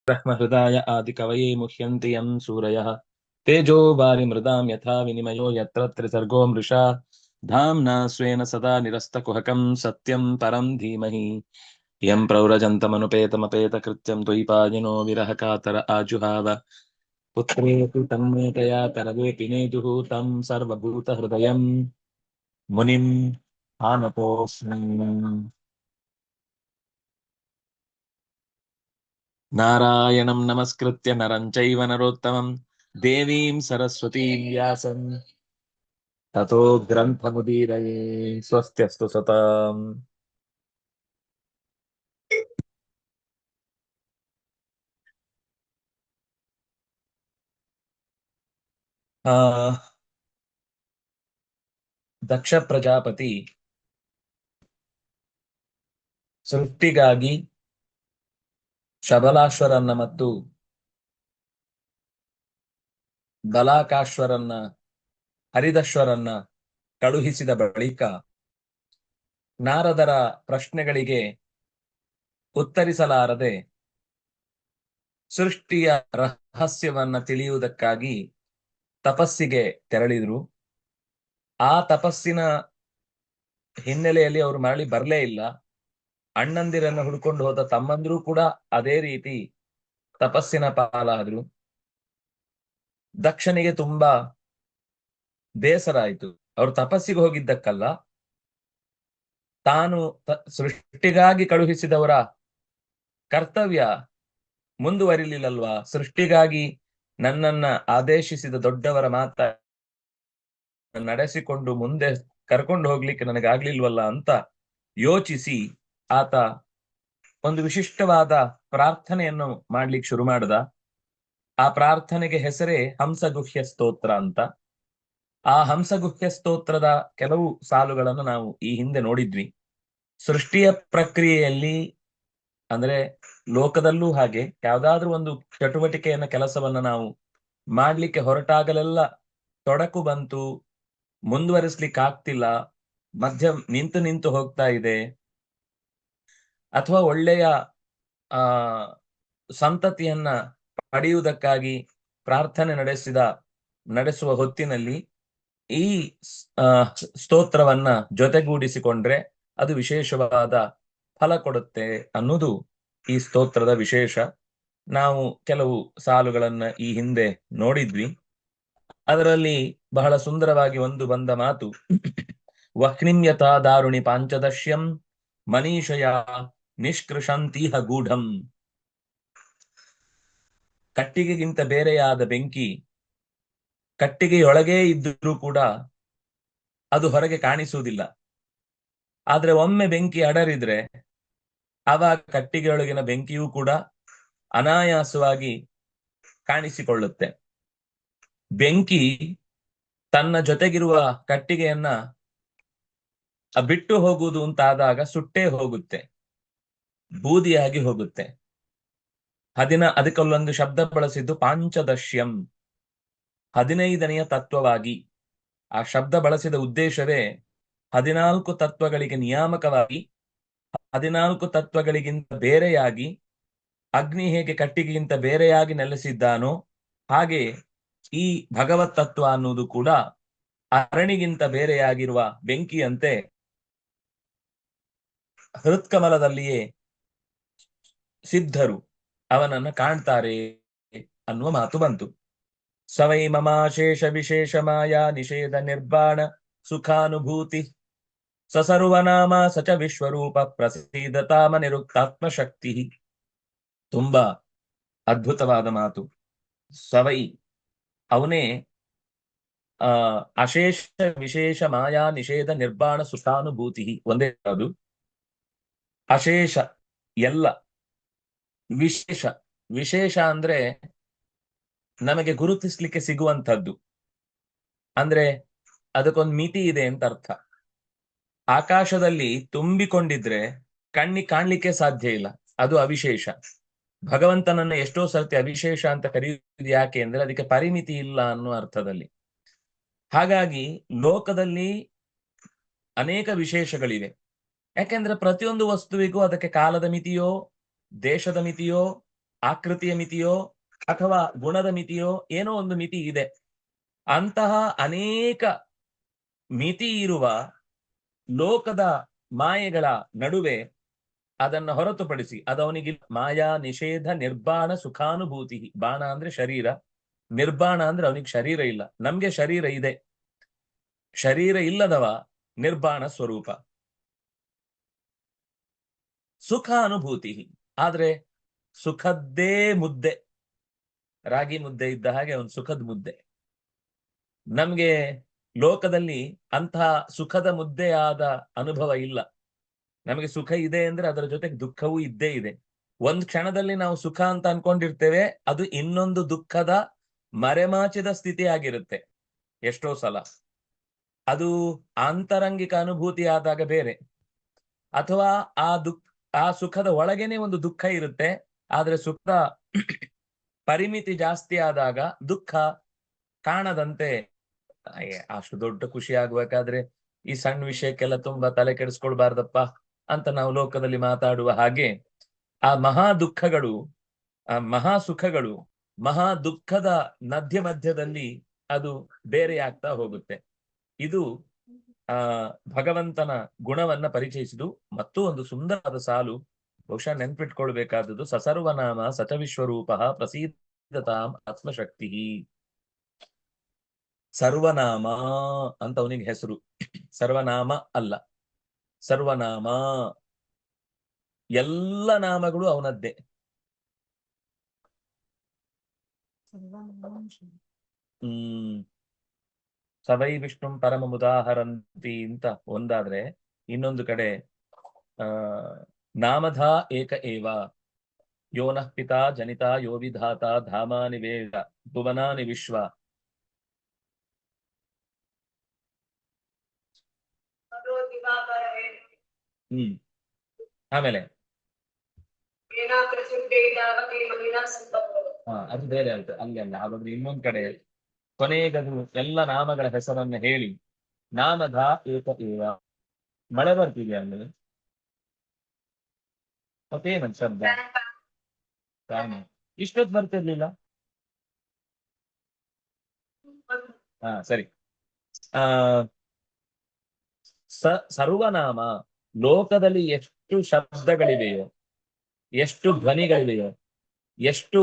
ब्रह्महृदाय आदिकवये मुह्यन्ति यं सूरयः तेजो वारिमृदां यथा विनिमयो यत्र त्रिसर्गो मृषा धाम्ना स्वेन सदा निरस्तकुहकं सत्यं परं धीमहि यं प्रव्रजन्तमनुपेतमपेतकृत्यं त्वयिपायनो विरहकातर आजुहाव पुत्रेऽपि तन्मेतया तरवेऽपि नेदुः तं सर्वभूतहृदयं मुनिम् आनतोऽस्मि नारायणं नमस्कृत्य नरं चैव नरोत्तमं देवीं सरस्वतीं व्यासं ततो ग्रन्थमुदीरये स्वस्त्यस्तु सताम्। ಆ, ದಕ್ಷ ಪ್ರಜಾಪತಿ ಸೃಷ್ಟಿಗಾಗಿ ಶಬಲಾಶ್ವರನ್ನ ಮತ್ತು ಬಲಾಕಾಶ್ವರನ್ನ ಹರಿದಶ್ವರನ್ನ ಕಳುಹಿಸಿದ ಬಳಿಕ ನಾರದರ ಪ್ರಶ್ನೆಗಳಿಗೆ ಉತ್ತರಿಸಲಾರದೆ ಸೃಷ್ಟಿಯ ರಹಸ್ಯವನ್ನ ತಿಳಿಯುವುದಕ್ಕಾಗಿ ತಪಸ್ಸಿಗೆ ತೆರಳಿದ್ರು. ಆ ತಪಸ್ಸಿನ ಹಿನ್ನೆಲೆಯಲ್ಲಿ ಅವರು ಮರಳಿ ಬರಲೇ ಇಲ್ಲ. ಅಣ್ಣಂದಿರನ್ನು ಹುಡ್ಕೊಂಡು ಹೋದ ತಮ್ಮಂದಿರು ಕೂಡ ಅದೇ ರೀತಿ ತಪಸ್ಸಿನ ಪಾಲಾದ್ರು. ದಕ್ಷನಿಗೆ ತುಂಬಾ ಬೇಸರ ಆಯ್ತು. ಅವರು ತಪಸ್ಸಿಗೆ ಹೋಗಿದ್ದಕ್ಕಲ್ಲ, ತಾನು ಸೃಷ್ಟಿಗಾಗಿ ಕಳುಹಿಸಿದವರ ಕರ್ತವ್ಯ ಮುಂದುವರಿಲಿಲ್ಲಲ್ವಾ, ಸೃಷ್ಟಿಗಾಗಿ ನನ್ನನ್ನ ಆದೇಶಿಸಿದ ದೊಡ್ಡವರ ಮಾತ ನಡೆಸಿಕೊಂಡು ಮುಂದೆ ಕರ್ಕೊಂಡು ಹೋಗ್ಲಿಕ್ಕೆ ನನಗಾಗ್ಲಿಲ್ವಲ್ಲ ಅಂತ ಯೋಚಿಸಿ ಆತ ಒಂದು ವಿಶಿಷ್ಟವಾದ ಪ್ರಾರ್ಥನೆಯನ್ನು ಮಾಡ್ಲಿಕ್ಕೆ ಶುರು ಮಾಡ್ದ. ಆ ಪ್ರಾರ್ಥನೆಗೆ ಹೆಸರೇ ಹಂಸಗುಹ್ಯ ಸ್ತೋತ್ರ ಅಂತ. ಆ ಹಂಸಗುಹ್ಯ ಸ್ತೋತ್ರದ ಕೆಲವು ಸಾಲುಗಳನ್ನು ನಾವು ಈ ಹಿಂದೆ ನೋಡಿದ್ವಿ. ಸೃಷ್ಟಿಯ ಪ್ರಕ್ರಿಯೆಯಲ್ಲಿ, ಅಂದ್ರೆ ಲೋಕದಲ್ಲೂ ಹಾಗೆ, ಯಾವ್ದಾದ್ರೂ ಒಂದು ಚಟುವಟಿಕೆಯನ್ನ ಕೆಲಸವನ್ನ ನಾವು ಮಾಡ್ಲಿಕ್ಕೆ ಹೊರಟಾಗಲೆಲ್ಲ ತೊಡಕು ಬಂತು, ಮುಂದುವರಿಸ್ಲಿಕ್ಕೆ ಆಗ್ತಿಲ್ಲ, ಮಧ್ಯ ನಿಂತು ನಿಂತು ಹೋಗ್ತಾ ಇದೆ, ಅಥವಾ ಒಳ್ಳೆಯ ಸಂತತಿಯನ್ನ ಪಡೆಯುವುದಕ್ಕಾಗಿ ಪ್ರಾರ್ಥನೆ ನಡೆಸುವ ಹೊತ್ತಿನಲ್ಲಿ ಈ ಸ್ತೋತ್ರವನ್ನ ಜೊತೆಗೂಡಿಸಿಕೊಂಡ್ರೆ ಅದು ವಿಶೇಷವಾದ ಫಲ ಕೊಡುತ್ತೆ ಅನ್ನೋದು ಈ ಸ್ತೋತ್ರದ ವಿಶೇಷ. ನಾವು ಕೆಲವು ಸಾಲುಗಳನ್ನ ಈ ಹಿಂದೆ ನೋಡಿದ್ವಿ. ಅದರಲ್ಲಿ ಬಹಳ ಸುಂದರವಾಗಿ ಒಂದು ಬಂದ ಮಾತು, ವಹ್ನಿಮ್ಯತಾ ದಾರುಣಿ ಪಾಂಚದಶ್ಯಂ ಮನೀಷಯ ನಿಷ್ಕೃಷಂತೀಹ ಗೂಢಂ. ಕಟ್ಟಿಗೆಗಿಂತ ಬೇರೆಯಾದ ಬೆಂಕಿ ಕಟ್ಟಿಗೆಯೊಳಗೇ ಇದ್ದರೂ ಕೂಡ ಅದು ಹೊರಗೆ ಕಾಣಿಸುವುದಿಲ್ಲ. ಆದ್ರೆ ಒಮ್ಮೆ ಬೆಂಕಿ ಅಡರಿದ್ರೆ ಆವಾಗ ಕಟ್ಟಿಗೆಯೊಳಗಿನ ಬೆಂಕಿಯೂ ಕೂಡ ಅನಾಯಾಸವಾಗಿ ಕಾಣಿಸಿಕೊಳ್ಳುತ್ತೆ. ಬೆಂಕಿ ತನ್ನ ಜೊತೆಗಿರುವ ಕಟ್ಟಿಗೆಯನ್ನ ಬಿಟ್ಟು ಹೋಗುವುದು ಅಂತಾದಾಗ ಸುಟ್ಟೇ ಹೋಗುತ್ತೆ, ಬೂದಿಯಾಗಿ ಹೋಗುತ್ತೆ. ಅದಕ್ಕೊಂದು ಶಬ್ದ ಬಳಸಿದ್ದು ಪಾಂಚದಶ್ಯಂ, 15ನೆಯ ತತ್ವವಾಗಿ. ಆ ಶಬ್ದ ಬಳಸಿದ ಉದ್ದೇಶವೇ 14 ತತ್ವಗಳಿಗೆ ನಿಯಾಮಕವಾಗಿ, 14 ತತ್ವಗಳಿಗಿಂತ ಬೇರೆಯಾಗಿ, ಅಗ್ನಿ ಹೇಗೆ ಕಟ್ಟಿಗೆಗಿಂತ ಬೇರೆಯಾಗಿ ನೆಲೆಸಿದ್ದಾನೋ ಹಾಗೆ ಈ ಭಗವತ್ ತತ್ವ ಅನ್ನುವುದು ಕೂಡ ಅರಣಿಗಿಂತ ಬೇರೆಯಾಗಿರುವ ಬೆಂಕಿಯಂತೆ ಹೃತ್ಕಮಲದಲ್ಲಿಯೇ ಸಿದ್ಧರು ಅವನನ್ನ ಕಾಣ್ತಾರೆ ಅನ್ನುವ ಮಾತು ಬಂತು. ಸವೈ ಮಮಾಶೇಷ ವಿಶೇಷ ಮಾಯಾ ನಿಷೇಧ ನಿರ್ಬಾಣ ಸುಖಾನುಭೂತಿ ಸಸರ್ವನಾಮ ಸಚ ವಿಶ್ವರೂಪ ಪ್ರಸೀದತಾಮ ನಿರುಕ್ತಾತ್ಮ ಶಕ್ತಿ. ತುಂಬಾ ಅದ್ಭುತವಾದ ಮಾತು. ಸವೈ, ಅವನೇ ಅಶೇಷ ವಿಶೇಷ ಮಾಯಾ ನಿಷೇಧ ನಿರ್ಬಾಣ ಸುಖಾನುಭೂತಿ, ಒಂದೇ ಅದು. ಅಶೇಷ ಎಲ್ಲ, ವಿಶೇಷ, ವಿಶೇಷ ಅಂದ್ರೆ ನಮಗೆ ಗುರುತಿಸ್ಲಿಕ್ಕೆ ಸಿಗುವಂಥದ್ದು, ಅಂದ್ರೆ ಅದಕ್ಕೊಂದು ಮಿತಿ ಇದೆ ಅಂತ ಅರ್ಥ. ಆಕಾಶದಲ್ಲಿ ತುಂಬಿಕೊಂಡಿದ್ರೆ ಕಣ್ಣಿಗೆ ಕಾಣ್ಲಿಕ್ಕೆ ಸಾಧ್ಯ ಇಲ್ಲ, ಅದು ಅವಿಶೇಷ. ಭಗವಂತನನ್ನ ಎಷ್ಟೋ ಸರ್ತಿ ಅವಿಶೇಷ ಅಂತ ಕರೆಯುವುದು ಯಾಕೆ ಅಂದ್ರೆ ಅದಕ್ಕೆ ಪರಿಮಿತಿ ಇಲ್ಲ ಅನ್ನೋ ಅರ್ಥದಲ್ಲಿ. ಹಾಗಾಗಿ ಲೋಕದಲ್ಲಿ ಅನೇಕ ವಿಶೇಷಗಳಿವೆ. ಯಾಕೆಂದ್ರೆ ಪ್ರತಿಯೊಂದು ವಸ್ತುವಿಗೂ ಅದಕ್ಕೆ ಕಾಲದ ಮಿತಿಯೋ, ದೇಶದ ಮಿತಿಯೋ, ಆಕೃತಿಯ ಮಿತಿಯೋ ಅಥವಾ ಗುಣದ ಮಿತಿಯೋ ಏನೋ ಒಂದು ಮಿತಿ ಇದೆ. ಅಂತಹ ಅನೇಕ ಮಿತಿ ಇರುವ ಲೋಕದ ಮಾಯೆಗಳ ನಡುವೆ ಅದನ್ನು ಹೊರತುಪಡಿಸಿ ಅದವನಿಗೆ ಮಾಯಾ ನಿಷೇಧ ನಿರ್ಬಾಣ ಸುಖಾನುಭೂತಿ. ಬಾಣ ಅಂದ್ರೆ ಶರೀರ, ನಿರ್ಬಾಣ ಅಂದ್ರೆ ಅವನಿಗೆ ಶರೀರ ಇಲ್ಲ. ನಮ್ಗೆ ಶರೀರ ಇದೆ, ಶರೀರ ಇಲ್ಲದವ ನಿರ್ಬಾಣ ಸ್ವರೂಪ, ಸುಖ ಅನುಭೂತಿ. ಆದ್ರೆ ಸುಖದ್ದೇ ಮುದ್ದೆ, ರಾಗಿ ಮುದ್ದೆ ಇದ್ದ ಹಾಗೆ ಒಂದು ಸುಖದ ಮುದ್ದೆ. ನಮ್ಗೆ ಲೋಕದಲ್ಲಿ ಅಂತಹ ಸುಖದ ಮುದ್ದೆಯಾದ ಅನುಭವ ಇಲ್ಲ. ನಮಗೆ ಸುಖ ಇದೆ ಅಂದ್ರೆ ಅದರ ಜೊತೆಗೆ ದುಃಖವೂ ಇದ್ದೇ ಇದೆ. ಒಂದ್ ಕ್ಷಣದಲ್ಲಿ ನಾವು ಸುಖ ಅಂತ ಅನ್ಕೊಂಡಿರ್ತೇವೆ, ಅದು ಇನ್ನೊಂದು ದುಃಖದ ಮರೆಮಾಚಿದ ಸ್ಥಿತಿ ಆಗಿರುತ್ತೆ ಎಷ್ಟೋ ಸಲ. ಅದು ಆಂತರಂಗಿಕ ಅನುಭೂತಿ ಆದಾಗ ಬೇರೆ, ಅಥವಾ ಆ ಸುಖದ ಒಳಗೇನೆ ಒಂದು ದುಃಖ ಇರುತ್ತೆ. ಆದ್ರೆ ಸುಖ ಪರಿಮಿತಿ ಜಾಸ್ತಿ ಆದಾಗ ದುಃಖ ಕಾಣದಂತೆ. ಅಷ್ಟು ದೊಡ್ಡ ಖುಷಿ ಆಗ್ಬೇಕಾದ್ರೆ ಈ ಸಣ್ಣ ವಿಷಯಕ್ಕೆಲ್ಲ ತುಂಬಾ ತಲೆ ಕೆಡಿಸ್ಕೊಳ್ಬಾರ್ದಪ್ಪ ಅಂತ ನಾವು ಲೋಕದಲ್ಲಿ ಮಾತಾಡುವ ಹಾಗೆ, ಆ ಮಹಾ ದುಃಖಗಳು, ಆ ಮಹಾ ಸುಖಗಳು ಮಹಾ ದುಃಖದ ಮಧ್ಯದಲ್ಲಿ ಅದು ಬೇರೆ ಆಗ್ತಾ ಹೋಗುತ್ತೆ. ಇದು ಭಗವಂತನ ಗುಣವನ್ನ ಪರಿಚಯಿಸಿದು. ಮತ್ತು ಒಂದು ಸುಂದರವಾದ ಸಾಲು ಬಹುಶಃ ನೆನ್ಪಿಟ್ಕೊಳ್ಬೇಕಾದದ್ದು, ಸಸರ್ವನಾಮ ಸಚ ವಿಶ್ವರೂಪ ಪ್ರಸೀದತಾಂ ಆತ್ಮಶಕ್ತಿ. ಸರ್ವನಾಮ ಅಂತ ಅವನಿಗೆ ಹೆಸರು. ಸರ್ವನಾಮ ಅಲ್ಲ, ಸರ್ವನಾಮ. ಎಲ್ಲ ನಾಮಗಳು ಅವನದ್ದೇ. ಸವೈ ವಿಷ್ಣು ಪರಮ ಮುದಾಹರಂತಿ ಅಂತ ಒಂದಾದ್ರೆ, ಇನ್ನೊಂದು ಕಡೆ ನಾಮಧ ಏಕ ಏವ ಯೋನಃ ಪಿತಾ ಜನಿತಾ ಯೋ ವಿಧಾತ ಧಾಮಾನಿ ವೇದ ಭುವನಾನಿ ವಿಶ್ವ. ಆಮೇಲೆ ಅದು ಬೇರೆ ಆಯ್ತು. ಅಲ್ಲಿ ಅಲ್ಲ, ಹಾಗಾದ್ರೆ ಇನ್ನೊಂದ್ ಕಡೆ ಕೊನೆಗದು ಎಲ್ಲ ನಾಮಗಳ ಹೆಸರನ್ನು ಹೇಳಿ ನಾಮಧ ಏಕ ಏವ. ಮಳೆ ಬರ್ತಿದೆ ಅಲ್ಲಿ, ಮತ್ತೇನಂತ ಶಬ್ದ? ಇಷ್ಟೊತ್ತು ಬರ್ತಿರ್ಲಿಲ್ಲ. ಸರಿ. ಸರ್ವನಾಮ, ಲೋಕದಲ್ಲಿ ಎಷ್ಟು ಶಬ್ದಗಳಿವೆಯೋ, ಎಷ್ಟು ಧ್ವನಿಗಳಿವೆಯೋ, ಎಷ್ಟು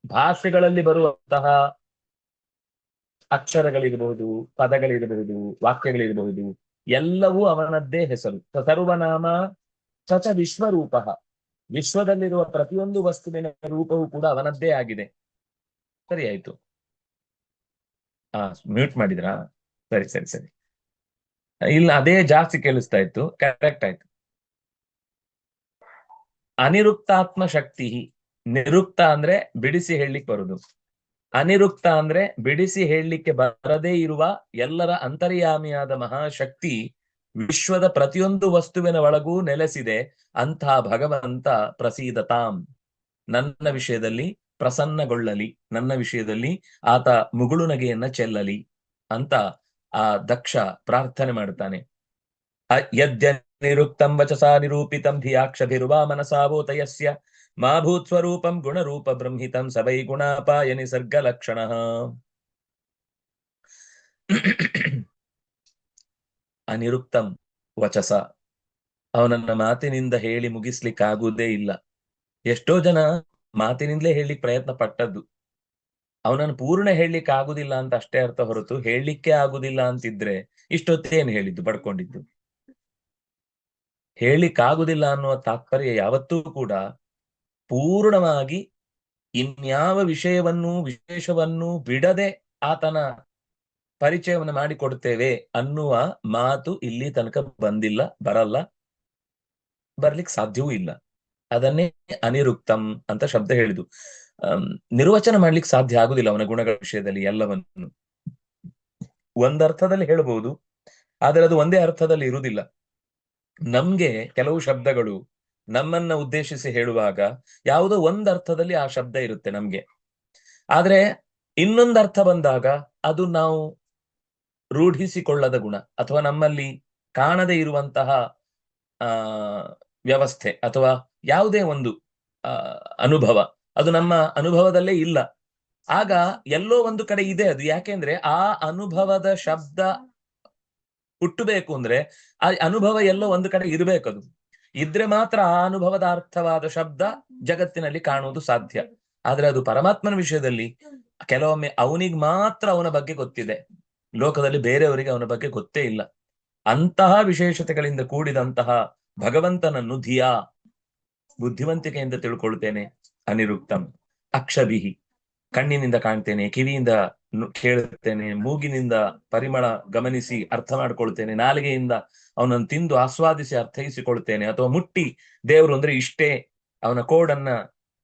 ಭಾಷೆಗಳಲ್ಲಿ ಬರುವಂತಹ ಅಕ್ಷರಗಳಿರಬಹುದು, ಪದಗಳಿರಬಹುದು, ವಾಕ್ಯಗಳಿರಬಹುದು, ಎಲ್ಲವೂ ಅವನದ್ದೇ ಹೆಸರು. ಸರ್ವನಾಮ ಸಚ ವಿಶ್ವರೂಪ, ವಿಶ್ವದಲ್ಲಿರುವ ಪ್ರತಿಯೊಂದು ವಸ್ತುವಿನ ರೂಪವೂ ಕೂಡ ಅವನದ್ದೇ ಆಗಿದೆ. ಸರಿ ಆಯ್ತು. ಮ್ಯೂಟ್ ಮಾಡಿದ್ರಾ? ಸರಿ ಸರಿ ಸರಿ. ಇಲ್ಲ, ಅದೇ ಜಾಸ್ತಿ ಕೇಳಿಸ್ತಾ ಇತ್ತು. ಕರೆಕ್ಟ್ ಆಯ್ತು. ಅನಿರುಕ್ತಾತ್ಮ ಶಕ್ತಿ. ನಿರುಕ್ತ ಅಂದ್ರೆ ಬಿಡಿಸಿ ಹೇಳಲಿಕ್ಕೆ ಬರುದು, ಅನಿರುಕ್ತ ಅಂದ್ರೆ ಬಿಡಿಸಿ ಹೇಳಲಿಕ್ಕೆ ಬರದೇ ಇರುವ ಎಲ್ಲರ ಅಂತರ್ಯಾಮಿಯಾದ ಮಹಾಶಕ್ತಿ ವಿಶ್ವದ ಪ್ರತಿಯೊಂದು ವಸ್ತುವಿನ ಒಳಗೂ ನೆಲೆಸಿದೆ. ಅಂತಹ ಭಗವಂತ ಪ್ರಸೀದತಾಂ, ನನ್ನ ವಿಷಯದಲ್ಲಿ ಪ್ರಸನ್ನಗೊಳ್ಳಲಿ, ನನ್ನ ವಿಷಯದಲ್ಲಿ ಆತ ಮುಗುಳು ನಗೆಯನ್ನ ಚೆಲ್ಲಲಿ ಅಂತ ಆ ದಕ್ಷ ಪ್ರಾರ್ಥನೆ ಮಾಡ್ತಾನೆ. ಯದ್ಯನಿರುಕ್ತಂ ವಚಸಾ ನಿರೂಪಿತಂ ಧಿಯಾಕ್ಷಭಿರ್ವಾ ಮನಸಾವೋತಯಸ್ಯ ಮಾ ಭೂತ್ ಸ್ವರೂಪಂ ಗುಣರೂಪ ಬ್ರಹ್ಮಿತಂ ಸವೈ ಗುಣಾಪಾಯ ನಿಸರ್ಗ ಲಕ್ಷಣ. ಅನಿರುಕ್ತಂ ವಚಸ, ಅವನನ್ನ ಮಾತಿನಿಂದ ಹೇಳಿ ಮುಗಿಸ್ಲಿಕ್ಕಾಗುವುದೇ ಇಲ್ಲ. ಎಷ್ಟೋ ಜನ ಮಾತಿನಿಂದಲೇ ಹೇಳಲಿಕ್ಕೆ ಪ್ರಯತ್ನ ಪಟ್ಟದ್ದು. ಅವನನ್ನು ಪೂರ್ಣ ಹೇಳಲಿಕ್ಕೆ ಆಗುದಿಲ್ಲ ಅಂತ ಅಷ್ಟೇ ಅರ್ಥ ಹೊರತು ಹೇಳಲಿಕ್ಕೆ ಆಗುದಿಲ್ಲ ಅಂತಿದ್ರೆ ಇಷ್ಟೊತ್ತೇನು ಹೇಳಿದ್ದು, ಪಡ್ಕೊಂಡಿದ್ದು. ಹೇಳಲಿಕ್ಕಾಗುದಿಲ್ಲ ಅನ್ನುವ ತಾತ್ಪರ್ಯ ಯಾವತ್ತೂ ಕೂಡ ಪೂರ್ಣವಾಗಿ ಇನ್ಯಾವ ವಿಷಯವನ್ನೂ ವಿಶೇಷವನ್ನೂ ಬಿಡದೆ ಆತನ ಪರಿಚಯವನ್ನು ಮಾಡಿಕೊಡ್ತೇವೆ ಅನ್ನುವ ಮಾತು ಇಲ್ಲಿ ತನಕ ಬಂದಿಲ್ಲ, ಬರಲ್ಲ, ಬರ್ಲಿಕ್ಕೆ ಸಾಧ್ಯವೂ ಇಲ್ಲ. ಅದನ್ನೇ ಅನಿರುಕ್ತಂ ಅಂತ ಶಬ್ದ ಹೇಳಿದು. ನಿರ್ವಚನ ಮಾಡ್ಲಿಕ್ಕೆ ಸಾಧ್ಯ ಆಗುದಿಲ್ಲ ಅವನ ಗುಣಗಳ ವಿಷಯದಲ್ಲಿ ಎಲ್ಲವನ್ನು. ಒಂದರ್ಥದಲ್ಲಿ ಹೇಳಬಹುದು, ಆದರೆ ಅದು ಒಂದೇ ಅರ್ಥದಲ್ಲಿ ಇರುವುದಿಲ್ಲ. ನಮ್ಗೆ ಕೆಲವು ಶಬ್ದಗಳು ನಮ್ಮನ್ನ ಉದ್ದೇಶಿಸಿ ಹೇಳುವಾಗ ಯಾವುದೋ ಒಂದು ಅರ್ಥದಲ್ಲಿ ಆ ಶಬ್ದ ಇರುತ್ತೆ ನಮ್ಗೆ, ಆದ್ರೆ ಇನ್ನೊಂದು ಅರ್ಥ ಬಂದಾಗ ಅದು ನಾವು ರೂಢಿಸಿಕೊಳ್ಳದ ಗುಣ ಅಥವಾ ನಮ್ಮಲ್ಲಿ ಕಾಣದೇ ಇರುವಂತಹ ವ್ಯವಸ್ಥೆ ಅಥವಾ ಯಾವುದೇ ಒಂದು ಅನುಭವ, ಅದು ನಮ್ಮ ಅನುಭವದಲ್ಲೇ ಇಲ್ಲ. ಆಗ ಎಲ್ಲೋ ಒಂದು ಕಡೆ ಇದೆ ಅದು. ಯಾಕೆಂದ್ರೆ ಆ ಅನುಭವದ ಶಬ್ದ ಹುಟ್ಟಬೇಕು ಅಂದ್ರೆ ಆ ಅನುಭವ ಎಲ್ಲೋ ಒಂದು ಕಡೆ ಇರ್ಬೇಕದು. ಇದ್ರೆ ಮಾತ್ರ ಆ ಅನುಭವದ ಅರ್ಥವಾದ ಶಬ್ದ ಜಗತ್ತಿನಲ್ಲಿ ಕಾಣುವುದು ಸಾಧ್ಯ. ಆದ್ರೆ ಅದು ಪರಮಾತ್ಮನ ವಿಷಯದಲ್ಲಿ ಕೆಲವೊಮ್ಮೆ ಅವನಿಗೆ ಮಾತ್ರ ಅವನ ಬಗ್ಗೆ ಗೊತ್ತಿದೆ, ಲೋಕದಲ್ಲಿ ಬೇರೆಯವರಿಗೆ ಅವನ ಬಗ್ಗೆ ಗೊತ್ತೇ ಇಲ್ಲ. ಅಂತಹ ವಿಶೇಷತೆಗಳಿಂದ ಕೂಡಿದಂತಹ ಭಗವಂತನನ್ನು ಧಿಯಾ ಬುದ್ಧಿವಂತಿಕೆಯಿಂದ ತಿಳ್ಕೊಳ್ತೇನೆ. ಅನಿರುಕ್ತಂ ಅಕ್ಷಭಿಹಿ, ಕಣ್ಣಿನಿಂದ ಕಾಣ್ತೇನೆ, ಕಿವಿಯಿಂದ ಕೇಳುತ್ತೇನೆ, ಮೂಗಿನಿಂದ ಪರಿಮಳ ಗಮನಿಸಿ ಅರ್ಥ ಮಾಡ್ಕೊಳ್ತೇನೆ, ನಾಲಿಗೆಯಿಂದ ಅವನನ್ನು ತಿಂದು ಆಸ್ವಾದಿಸಿ ಅರ್ಥೈಸಿಕೊಳ್ತೇನೆ, ಅಥವಾ ಮುಟ್ಟಿ ದೇವರು ಅಂದ್ರೆ ಇಷ್ಟೇ ಅವನ ಕೋಡನ್ನ,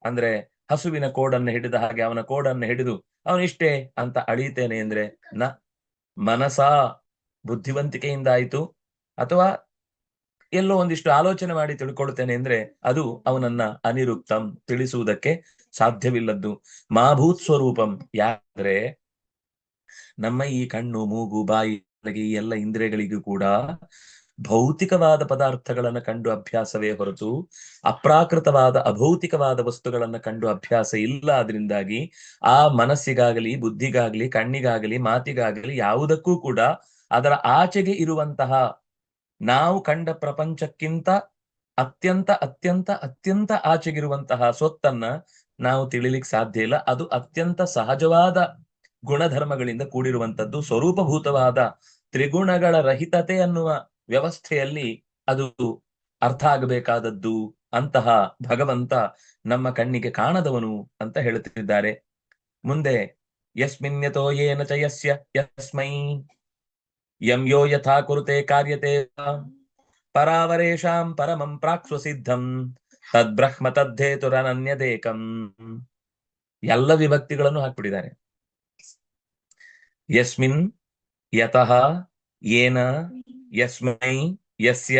ಅಂದ್ರೆ ಹಸುವಿನ ಕೋಡನ್ನು ಹಿಡಿದ ಹಾಗೆ ಅವನ ಕೋಡನ್ನು ಹಿಡಿದು ಅವನಿಷ್ಟೇ ಅಂತ ಅಳೀತೇನೆ ಅಂದ್ರೆ ನ ಮನಸಾ ಬುದ್ಧಿವಂತಿಕೆಯಿಂದ ಆಯ್ತು, ಅಥವಾ ಎಲ್ಲೋ ಒಂದಿಷ್ಟು ಆಲೋಚನೆ ಮಾಡಿ ತಿಳ್ಕೊಳ್ತೇನೆ ಅಂದ್ರೆ ಅದು ಅವನನ್ನ ಅನಿರುಕ್ತಂ ತಿಳಿಸುವುದಕ್ಕೆ ಸಾಧ್ಯವಿಲ್ಲದ್ದು. ಮಾಭೂತ್ ಸ್ವರೂಪಂ, ಯಾದ್ರೆ ನಮ್ಮ ಈ ಕಣ್ಣು ಮೂಗು ಬಾಯಿ ಈ ಎಲ್ಲ ಇಂದ್ರಿಯಗಳಿಗೂ ಕೂಡ ಭೌತಿಕವಾದ ಪದಾರ್ಥಗಳನ್ನು ಕಂಡು ಅಭ್ಯಾಸವೇ ಹೊರತು ಅಪ್ರಾಕೃತವಾದ ಅಭೌತಿಕವಾದ ವಸ್ತುಗಳನ್ನು ಕಂಡು ಅಭ್ಯಾಸ ಇಲ್ಲ. ಅದರಿಂದಾಗಿ ಆ ಮನಸ್ಸಿಗಾಗಲಿ ಬುದ್ಧಿಗಾಗಲಿ ಕಣ್ಣಿಗಾಗಲಿ ಮಾತಿಗಾಗಲಿ ಯಾವುದಕ್ಕೂ ಕೂಡ ಅದರ ಆಚೆಗೆ ಇರುವಂತಹ ನಾವು ಕಂಡ ಪ್ರಪಂಚಕ್ಕಿಂತ ಅತ್ಯಂತ ಅತ್ಯಂತ ಅತ್ಯಂತ ಆಚೆಗಿರುವಂತಹ ಸ್ವತ್ತನ್ನ ನಾವು ತಿಳಿಲಿಕ್ಕೆ ಸಾಧ್ಯ ಇಲ್ಲ. ಅದು ಅತ್ಯಂತ ಸಹಜವಾದ ಗುಣಧರ್ಮಗಳಿಂದ ಕೂಡಿರುವಂತದ್ದು, ಸ್ವರೂಪಭೂತವಾದ ತ್ರಿಗುಣಗಳ ರಹಿತತೆ ಅನ್ನುವ ವ್ಯವಸ್ಥೆಯಲ್ಲಿ ಅದು ಅರ್ಥ ಆಗಬೇಕಾದದ್ದು. ಅಂತಹ ಭಗವಂತ ನಮ್ಮ ಕಣ್ಣಿಗೆ ಕಾಣದವನು ಅಂತ ಹೇಳುತ್ತಿದ್ದಾರೆ. ಮುಂದೆ ಯಸ್ಮಿನ್ಯತೋ ಯೇನ ಚ ಯಸ್ಯ ಯಸ್ಮೈ ಯಂ ಯೋ ಯಥಾ ಕುರುತೆ ಕಾರ್ಯತೆ ಪರಾವರೇಶಾಂ ಪರಮಂ ಪ್ರಾಕ್ಸ್ವಸಿದ್ಧಂ ತದ್ಬ್ರಹ್ಮ ತದ್ದೇತುರನನ್ಯದೇಕಂ. ಎಲ್ಲ ವಿಭಕ್ತಿಗಳನ್ನು ಹಾಕ್ಬಿಟ್ಟಿದ್ದಾರೆ. ಯಸ್ಮಿನ್ ಯತಃ ಯೇನ ಯಸ್ಮೈ ಯಸ್ಯ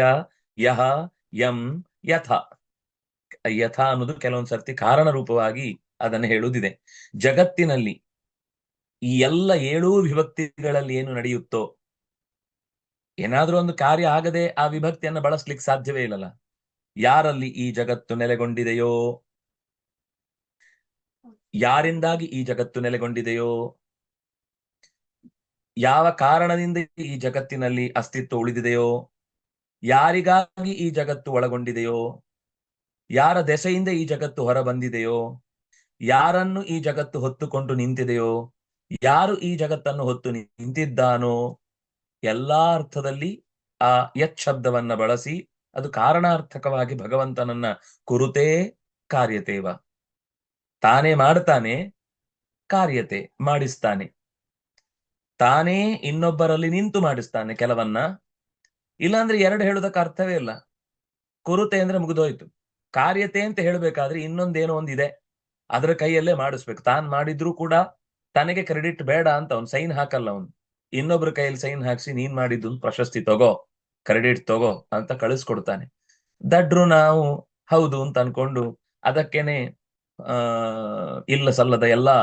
ಯಹ ಯಂ ಯಥ. ಯಥ ಅನ್ನೋದು ಕೆಲವೊಂದು ಸರ್ತಿ ಕಾರಣ ರೂಪವಾಗಿ ಅದನ್ನು ಹೇಳುವುದಿದೆ. ಜಗತ್ತಿನಲ್ಲಿ ಈ ಎಲ್ಲ 7 ವಿಭಕ್ತಿಗಳಲ್ಲಿ ಏನು ನಡೆಯುತ್ತೋ, ಏನಾದ್ರೂ ಒಂದು ಕಾರ್ಯ ಆಗದೆ ಆ ವಿಭಕ್ತಿಯನ್ನು ಬಳಸ್ಲಿಕ್ಕೆ ಸಾಧ್ಯವೇ ಇಲ್ಲಲ್ಲ. ಯಾರಲ್ಲಿ ಈ ಜಗತ್ತು ನೆಲೆಗೊಂಡಿದೆಯೋ, ಯಾರಿಂದಾಗಿ ಈ ಜಗತ್ತು ನೆಲೆಗೊಂಡಿದೆಯೋ, ಯಾವ ಕಾರಣದಿಂದ ಈ ಜಗತ್ತಿನಲ್ಲಿ ಅಸ್ತಿತ್ವ ಉಳಿದಿದೆಯೋ, ಯಾರಿಗಾಗಿ ಈ ಜಗತ್ತು ಒಳಗೊಂಡಿದೆಯೋ, ಯಾರ ದೆಸೆಯಿಂದ ಈ ಜಗತ್ತು ಹೊರ ಬಂದಿದೆಯೋ, ಯಾರನ್ನು ಈ ಜಗತ್ತು ಹೊತ್ತುಕೊಂಡು ನಿಂತಿದೆಯೋ, ಯಾರು ಈ ಜಗತ್ತನ್ನು ಹೊತ್ತು ನಿಂತಿದ್ದಾನೋ, ಎಲ್ಲಾ ಅರ್ಥದಲ್ಲಿ ಆ ಯತ್ ಶಬ್ದವನ್ನ ಬಳಸಿ ಅದು ಕಾರಣಾರ್ಥಕವಾಗಿ ಭಗವಂತನನ್ನ ಕುರುತೇ ಕಾರ್ಯತೇವ, ತಾನೇ ಮಾಡ್ತಾನೆ, ಕಾರ್ಯತೆ ಮಾಡಿಸ್ತಾನೆ, ತಾನೇ ಇನ್ನೊಬ್ಬರಲ್ಲಿ ನಿಂತು ಮಾಡಿಸ್ತಾನೆ ಕೆಲವನ್ನ. ಇಲ್ಲಾಂದ್ರೆ ಎರಡು ಹೇಳುವುದಕ್ಕೆ ಅರ್ಥವೇ ಇಲ್ಲ. ಕುರುತೆ ಅಂದ್ರೆ ಮುಗಿದೋಯ್ತು. ಕಾರ್ಯತೆ ಅಂತ ಹೇಳ್ಬೇಕಾದ್ರೆ ಇನ್ನೊಂದೇನೋ ಒಂದಿದೆ, ಅದರ ಕೈಯಲ್ಲೇ ಮಾಡಿಸ್ಬೇಕು. ತಾನ್ ಮಾಡಿದ್ರು ಕೂಡ ತನಗೆ ಕ್ರೆಡಿಟ್ ಬೇಡ ಅಂತ ಅವ್ನು ಸೈನ್ ಹಾಕಲ್ಲ. ಅವನು ಇನ್ನೊಬ್ರ ಕೈಯಲ್ಲಿ ಸೈನ್ ಹಾಕ್ಸಿ ನೀನ್ ಮಾಡಿದ್ದು ಪ್ರಶಸ್ತಿ ತಗೋ, ಕ್ರೆಡಿಟ್ ತಗೋ ಅಂತ ಕಳಿಸ್ಕೊಡ್ತಾನೆ. ದಡ್ರು ನಾವು ಹೌದು ಅಂತ ಅನ್ಕೊಂಡು ಅದಕ್ಕೇನೆ ಇಲ್ಲ ಸಲ್ಲದ ಎಲ್ಲಾ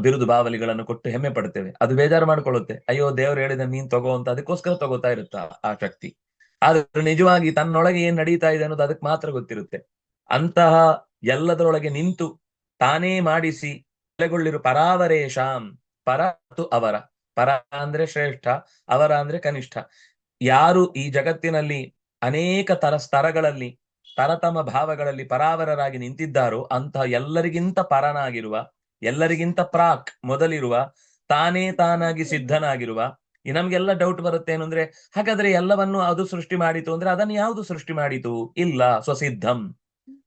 ಬಿರುದು ಬಾವಲಿಗಳನ್ನು ಕೊಟ್ಟು ಹೆಮ್ಮೆ ಪಡ್ತೇವೆ. ಅದು ಬೇಜಾರು ಮಾಡ್ಕೊಳ್ಳುತ್ತೆ. ಅಯ್ಯೋ ದೇವ್ರು ಹೇಳಿದ ನೀನ್ ತಗೋ ಅಂತ, ಅದಕ್ಕೋಸ್ಕರ ತಗೋತಾ ಇರುತ್ತ ಆ ಶಕ್ತಿ. ಆದ್ರೆ ನಿಜವಾಗಿ ತನ್ನೊಳಗೆ ಏನ್ ನಡೀತಾ ಇದೆ ಅನ್ನೋದು ಅದಕ್ಕೆ ಮಾತ್ರ ಗೊತ್ತಿರುತ್ತೆ. ಅಂತಹ ಎಲ್ಲದರೊಳಗೆ ನಿಂತು ತಾನೇ ಮಾಡಿಸಿ ನೆಲೆಗೊಳ್ಳಿರು ಪರಾವರೇಶಾಂ. ಪರ ಅವರ, ಪರ ಅಂದ್ರೆ ಶ್ರೇಷ್ಠ, ಅವರ ಅಂದ್ರೆ ಕನಿಷ್ಠ. ಯಾರು ಈ ಜಗತ್ತಿನಲ್ಲಿ ಅನೇಕ ಸ್ತರಗಳಲ್ಲಿ ತರತಮ ಭಾವಗಳಲ್ಲಿ ಪರಾವರರಾಗಿ ನಿಂತಿದ್ದಾರೋ ಅಂತಹ ಎಲ್ಲರಿಗಿಂತ ಪರನಾಗಿರುವ, ಎಲ್ಲರಿಗಿಂತ ಪ್ರಾಕ್ ಮೊದಲಿರುವ, ತಾನೇ ತಾನಾಗಿ ಸಿದ್ಧನಾಗಿರುವ. ನಮ್ಗೆಲ್ಲ ಡೌಟ್ ಬರುತ್ತೆ ಏನು ಅಂದ್ರೆ, ಹಾಗಾದ್ರೆ ಎಲ್ಲವನ್ನು ಅದು ಸೃಷ್ಟಿ ಮಾಡಿತು ಅಂದ್ರೆ ಅದನ್ನು ಯಾವುದು ಸೃಷ್ಟಿ ಮಾಡಿತು? ಇಲ್ಲ, ಸ್ವಸಿದ್ಧಂ,